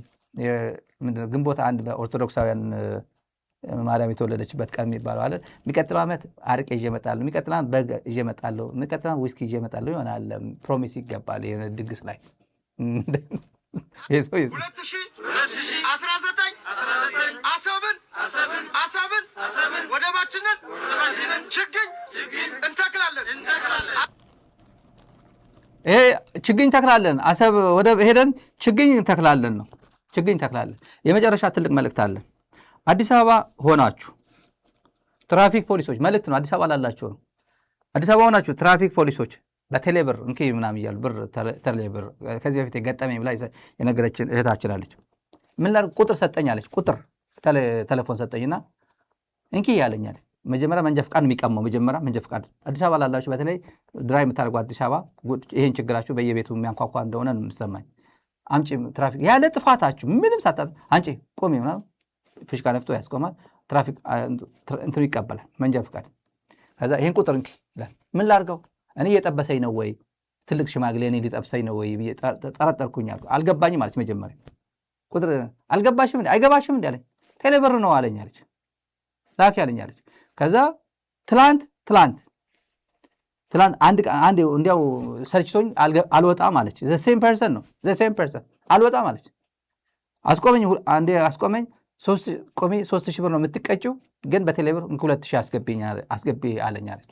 ግንቦት 1 በኦርቶዶክሳውያን ማርያም የተወለደችበት ቀን የሚባለው አለ። የሚቀጥለው ዓመት አርቄ ይዤ እመጣለሁ፣ የሚቀጥለው ዓመት በግ ይዤ እመጣለሁ፣ የሚቀጥለው ዊስኪ ይዤ እመጣለሁ ይሆናል። ፕሮሚስ ይገባል የሆነ ድግስ ላይ 2019 አሰብን ወደባችንን ችግኝ እንተክላለን። ይሄ ችግኝ ተክላለን፣ አሰብ ወደብ ሄደን ችግኝ ተክላለን ነው። ችግኝ ተክላለን። የመጨረሻ ትልቅ መልእክት አለን። አዲስ አበባ ሆናችሁ ትራፊክ ፖሊሶች መልእክት ነው። አዲስ አበባ ላላችሁ ነው። አዲስ አበባ ሆናችሁ ትራፊክ ፖሊሶች በቴሌብር እንኪ ምናምን እያሉ ብር ቴሌብር ከዚህ በፊት የገጠመኝ ብላ የነገረችን እህታችን አለች። ምን ላድርግ ቁጥር ሰጠኛለች። ቁጥር ቴሌፎን ሰጠኝና እንኪ ያለኛል። መጀመሪያ መንጃ ፍቃድ የሚቀማው መጀመሪያ መንጃ ፍቃድ። አዲስ አበባ ላላችሁ በተለይ ድራይቭ የምታደርጉ አዲስ አበባ ይህን ችግራችሁ በየቤቱ የሚያንኳኳ እንደሆነ ነው የምትሰማኝ። አምጪ ትራፊክ ያለ ጥፋታችሁ ምንም ሳታ አንቺ ቆሚ ምናምን ፊሽካ ነፍቶ ያስቆማል። ትራፊክ እንትኑ ይቀበላል መንጃ ፍቃድ። ከዛ ይህን ቁጥር እንኪ ይላል። ምን ላድርገው እኔ እየጠበሰኝ ነው ወይ ትልቅ ሽማግሌ እኔ ሊጠብሰኝ ነው ወይ ብዬ ጠረጠርኩኝ አልኩ። አልገባኝም አለች። መጀመሪያ ቁጥር አልገባሽም እንዴ አይገባሽም እንዴ አለኝ። ቴሌብር ነው አለኝ አለች። ላኪ አለኝ አለች። ከዛ ትላንት አንድ እንዲያው ሰልችቶኝ አልወጣም አለች። ዘ ሴም ፐርሰን ነው ዘ ሴም ፐርሰን አልወጣም አለች። አስቆመኝ። አንዴ አስቆመኝ። 3000 ብር ነው የምትቀጭው፣ ግን በቴሌብር 2000 አስገቢ አለኝ አለች።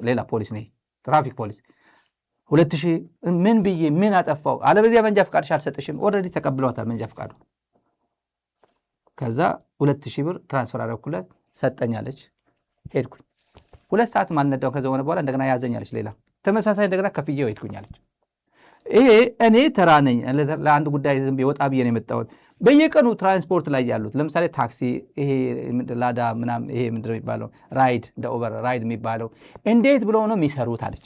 ሌላ ፖሊስ ነኝ ትራፊክ ፖሊስ 2000 ምን ብዬ ምን አጠፋው? አለበዚያ መንጃ ፍቃድሽ አልሰጥሽም። ኦልሬዲ ተቀብለዋታል መንጃ ፍቃዱ። ከዛ 2000 ብር ትራንስፈር አደረኩለት ሰጠኛለች። ሄድኩኝ 2 ሰዓት ማልነዳው ከዛ ሆነ በኋላ እንደገና ያዘኛለች። ሌላ ተመሳሳይ እንደገና ከፍዬው ሄድኩኛለች። ይሄ እኔ ተራ ነኝ ለአንድ ጉዳይ ዝም ብዬ ወጣ ብዬ ነው የመጣሁት። በየቀኑ ትራንስፖርት ላይ ያሉት ለምሳሌ ታክሲ፣ ይሄ ላዳ ምናምን ይሄ ምንድነው የሚባለው ራይድ እንደ ኦቨር ራይድ የሚባለው እንዴት ብለው ነው የሚሰሩት አለች።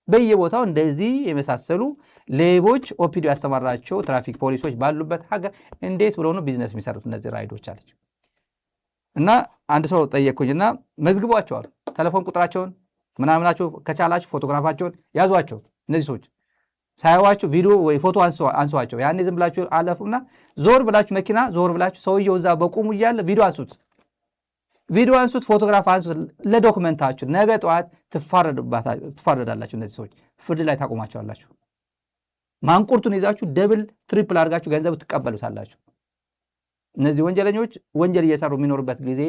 በየቦታው እንደዚህ የመሳሰሉ ሌቦች ኦፒዲ ያስተማራቸው ትራፊክ ፖሊሶች ባሉበት ሀገር እንዴት ብለው ነው ቢዝነስ የሚሰሩት እነዚህ ራይዶች አለች። እና አንድ ሰው ጠየቅኩኝና መዝግቧቸው አሉ። ቴሌፎን ቁጥራቸውን ምናምናቸው ከቻላችሁ ፎቶግራፋቸውን ያዟቸው። እነዚህ ሰዎች ሳያዋችሁ ቪዲዮ ወይ ፎቶ አንሷቸው። ያኔ ዝም ብላችሁ አለፉና ዞር ብላችሁ መኪና ዞር ብላችሁ ሰውየው እዛ በቁሙ እያለ ቪዲዮ አንሱት፣ ፎቶግራፍ አንሱት ለዶክመንታችሁ። ነገ ጠዋት ትፋረዳላችሁ። እነዚህ ሰዎች ፍርድ ላይ ታቆማቸዋላችሁ። ማንቁርቱን ይዛችሁ ደብል ትሪፕል አድርጋችሁ ገንዘብ ትቀበሉታላችሁ። እነዚህ ወንጀለኞች ወንጀል እየሰሩ የሚኖሩበት ጊዜ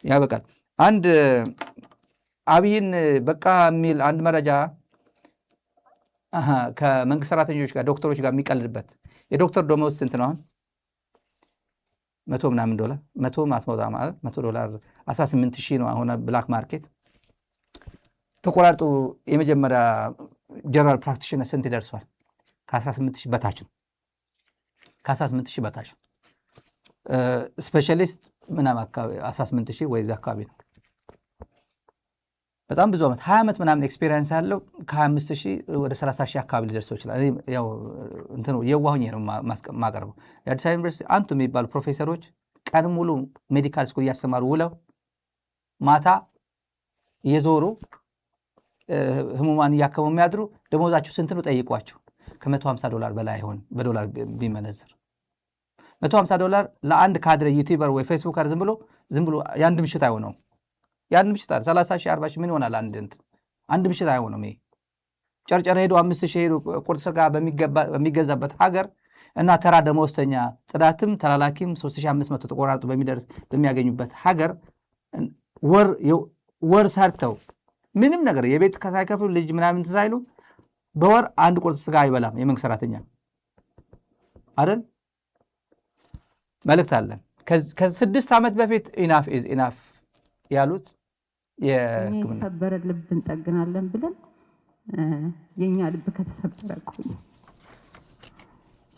ያበቃል። አንድ አብይን በቃ የሚል አንድ መረጃ ከመንግስት ሰራተኞች ጋር ዶክተሮች ጋር የሚቀልድበት የዶክተር ደመወዝ ስንት ነው አሁን? $100 ምናምን $100 $18,000 ነው አሁን ብላክ ማርኬት ተቆራርጦ። የመጀመሪያ ጀነራል ፕራክቲሽነር ስንት ይደርሷል? ከ18,000 በታች ነው። ከ18,000 በታች ስፔሻሊስት ምናምን አካባቢ 18,000 ወይ እዛ አካባቢ ነው። በጣም ብዙ ዓመት 20 ዓመት ምናምን ኤክስፔሪንስ ያለው ከ25,000 ወደ 30,000 አካባቢ ሊደርሰው ይችላል። ያው እንትኑ የዋሁኝ ነው ማቀርበው። የአዲስ አበባ ዩኒቨርሲቲ አንቱ የሚባሉ ፕሮፌሰሮች ቀን ሙሉ ሜዲካል ስኩል እያስተማሩ ውለው ማታ እየዞሩ ህሙማን እያከሙ የሚያድሩ ደሞዛቸው ስንት ነው ጠይቋቸው። $150 በላይ አይሆን በዶላር ቢመነዘር $150 ለአንድ ካድሬ ዩቲዩበር ወይ ፌስቡከር ዝም ብሎ የአንድ ምሽት አይሆነው። ያን ምሽት 30 ሺህ 40 ሺህ ምን ይሆናል? አንድ ምሽት አይሆንም። ይሄ ጨርጨር ሄዶ 5 ሺህ ሄዶ ቁርጥ ስጋ በሚገዛበት ሀገር እና ተራ ደመወዝተኛ ጽዳትም ተላላኪም 3500 ተቆራርጦ በሚያገኙበት ሀገር ወር ሰርተው ምንም ነገር የቤት ሳይከፍሉ ልጅ ምናምን ሳይሉ በወር አንድ ቁርጥ ስጋ አይበላም የመንግስት ሰራተኛ አይደል? መልእክት አለን። ከ6 ዓመት በፊት ኢናፍ ኢዝ ኢናፍ ያሉት የተሰበረ ልብ እንጠግናለን ብለን የኛ ልብ ከተሰበረ ቆየ።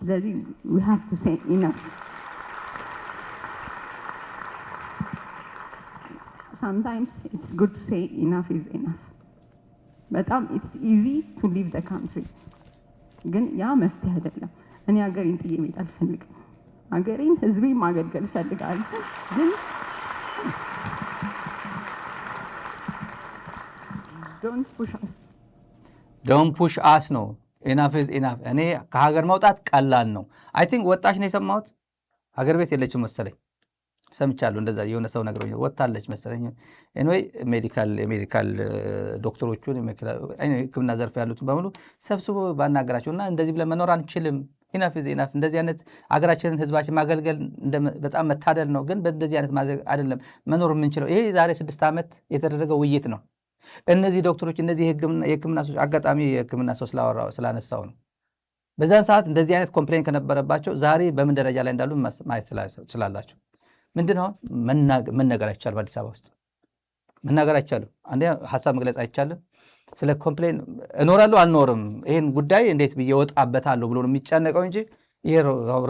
ስለዚህ we have to say enough. Sometimes it's good to say enough is enough. በጣም it's easy to leave the country. ግን ያ መፍትሄ አይደለም። እኔ ሀገሬን ጥዬ መሄድ አልፈልግም። ሀገሬን ህዝቤን ማገልገል እፈልጋለሁ። ግን don't push us ነው enough is enough። እኔ ከሀገር መውጣት ቀላል ነው። አይ ቲንክ ወጣች ነው የሰማሁት። ሀገር ቤት የለችም መሰለኝ ሰምቻለሁ። እንደዛ የሆነ ሰው ነግሮኝ ወጣለች መሰለኝ። ኤኒዌይ ሜዲካል ዶክተሮቹን ሕክምና ዘርፍ ያሉትን በሙሉ ሰብስቦ ባናገራቸውና እንደዚህ ብለን መኖር አንችልም። ኢናፍ ኢዝ ኢናፍ። እንደዚህ አይነት አገራችንን ህዝባችን ማገልገል በጣም መታደል ነው። ግን በእንደዚህ አይነት አይደለም መኖር የምንችለው። ይሄ ዛሬ 6 ዓመት የተደረገው ውይይት ነው። እነዚህ ዶክተሮች እነዚህ የሕክምና ሰዎች አጋጣሚ የሕክምና ሰው ስላነሳው ነው። በዛን ሰዓት እንደዚህ አይነት ኮምፕሌን ከነበረባቸው ዛሬ በምን ደረጃ ላይ እንዳሉ ማየት ስላላቸው ምንድነው መናገር አይቻልም። በአዲስ አበባ ውስጥ መናገር አይቻልም። አንዴ ሀሳብ መግለጽ አይቻልም። ስለ ኮምፕሌን እኖራለሁ አልኖርም ይሄን ጉዳይ እንዴት ብዬ ወጣበታለሁ ብሎ ነው የሚጨነቀው እንጂ ይሄ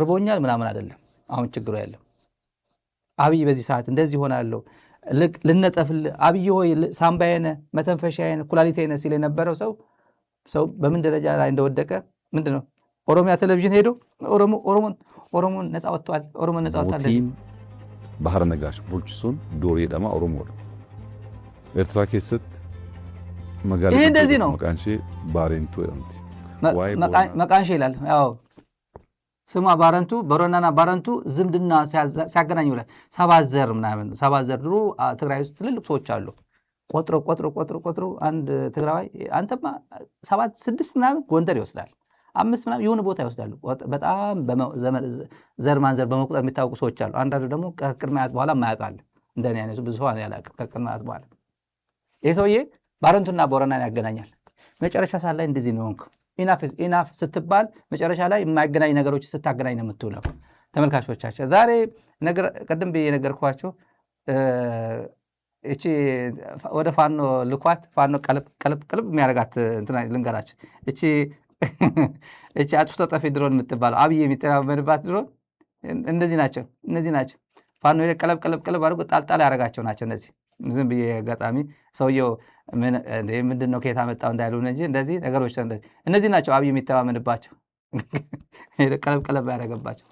ርቦኛል ምናምን አይደለም። አሁን ችግሩ ያለው አብይ በዚህ ሰዓት እንደዚህ ሆናለሁ ልነጠፍል አብይ ሆይ ሳምባዬን መተንፈሻዬን ኩላሊቴን ሲል የነበረው ሰው በምን ደረጃ ላይ እንደወደቀ ምንድነው ኦሮሚያ ቴሌቪዥን ሄዶ ኦሮሞን ነፃ ወጥቷል ኦሮሞን ነፃ ወጥቷል ባህር ነጋሽ ቡልቹሱን ዶሪ ደማ ኦሮሞ ኤርትራ ከሰት መጋለ ይሄ እንደዚህ ነው። መቃንሺ ባሬንቱ እንት መቃንሺ ይላል። ያው ስሟ ባረንቱ በሮናና ባረንቱ ዝምድና ሲያገናኙ ይላል። ሰባዘር ምናምን ሰባዘር ድሮ ትግራይ ውስጥ ትልልቅ ሰዎች አሉ። ቆጥሮ አንድ ትግራዋይ አንተማ 7 6 ምናምን ጎንደር ይወስዳል 5 ምናምን የሆነ ቦታ ይወስዳሉ። በጣም ዘር ማንዘር በመቁጠር የሚታወቁ ሰዎች አሉ። አንዳንዱ ደግሞ ከቅድሚያት በኋላ ማያውቃል። እንደኔ አይነቱ ብዙ ሆነ ያላቀ ከቅድሚያት በኋላ ይሄ ሰውዬ ባረንቱና ቦረናን ያገናኛል። መጨረሻ ሰዓት ላይ እንደዚህ ነው እንኳ ኢናፍ ኢዝ ኢናፍ ስትባል መጨረሻ ላይ የማይገናኝ ነገሮች ስታገናኝ ነው የምትውለው። ተመልካቾቻችን ዛሬ ቀደም ብዬ ነገርኳችሁ። እቺ ወደ ፋኖ ልኳት ፋኖ ቀለብ የሚያረጋት እንትና ልንገራችሁ። እቺ አጥፍቶ ጠፊ ድሮን የምትባለው አብይ የሚተማመንባት ድሮን እነዚህ ናቸው። ፋኖ ቀለብ አድርጎ ጣልጣል ያደረጋቸው ናቸው። እነዚህ ዝም ብዬ አጋጣሚ ሰውየው ምንድነው ከየት አመጣው እንዳይሉ እንጂ እንደዚህ ነገሮች እነዚህ ናቸው አብይ የሚተማመንባቸው ቀለብ ያደረገባቸው።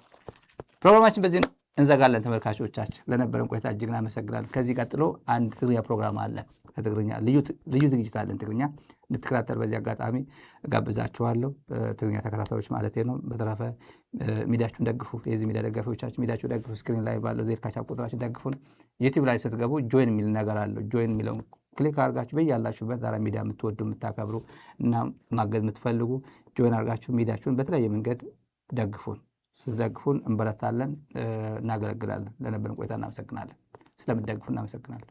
ፕሮግራማችን በዚህ እንዘጋለን። ተመልካቾቻችን ለነበረን ቆይታ እጅግ እናመሰግናለን። ከዚህ ቀጥሎ አንድ ትግርኛ ፕሮግራም አለ። ከትግርኛ ልዩ ዝግጅት አለን። ትግርኛ እንድትከታተል በዚህ አጋጣሚ ጋብዛችኋለሁ። ትግርኛ ተከታታዮች ማለት ነው። በተረፈ ሚዲያችሁን ደግፉ። የዚህ ሚዲያ ደጋፊዎቻችን ሚዲያችሁን ደግፉ። ስክሪን ላይ ባለው ዜር ካቻፕ ቁጥራችን ደግፉን። ዩቲዩብ ላይ ስትገቡ ጆይን የሚል ነገር አለው። ጆይን የሚለውን ክሊክ አድርጋችሁ በያላችሁበት ዛሬ ሚዲያ የምትወዱ የምታከብሩ እና ማገዝ የምትፈልጉ ጆይን አድርጋችሁ ሚዲያችሁን በተለያየ መንገድ ደግፉን። ስትደግፉን እንበረታለን፣ እናገለግላለን። ለነበረን ቆይታ እናመሰግናለን። ስለምትደግፉን እናመሰግናለን።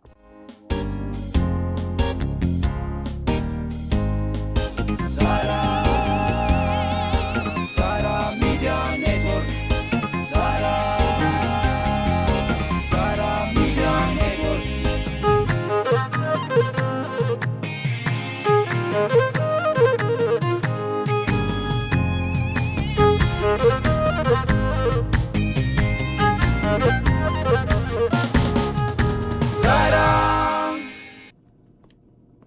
Thank you.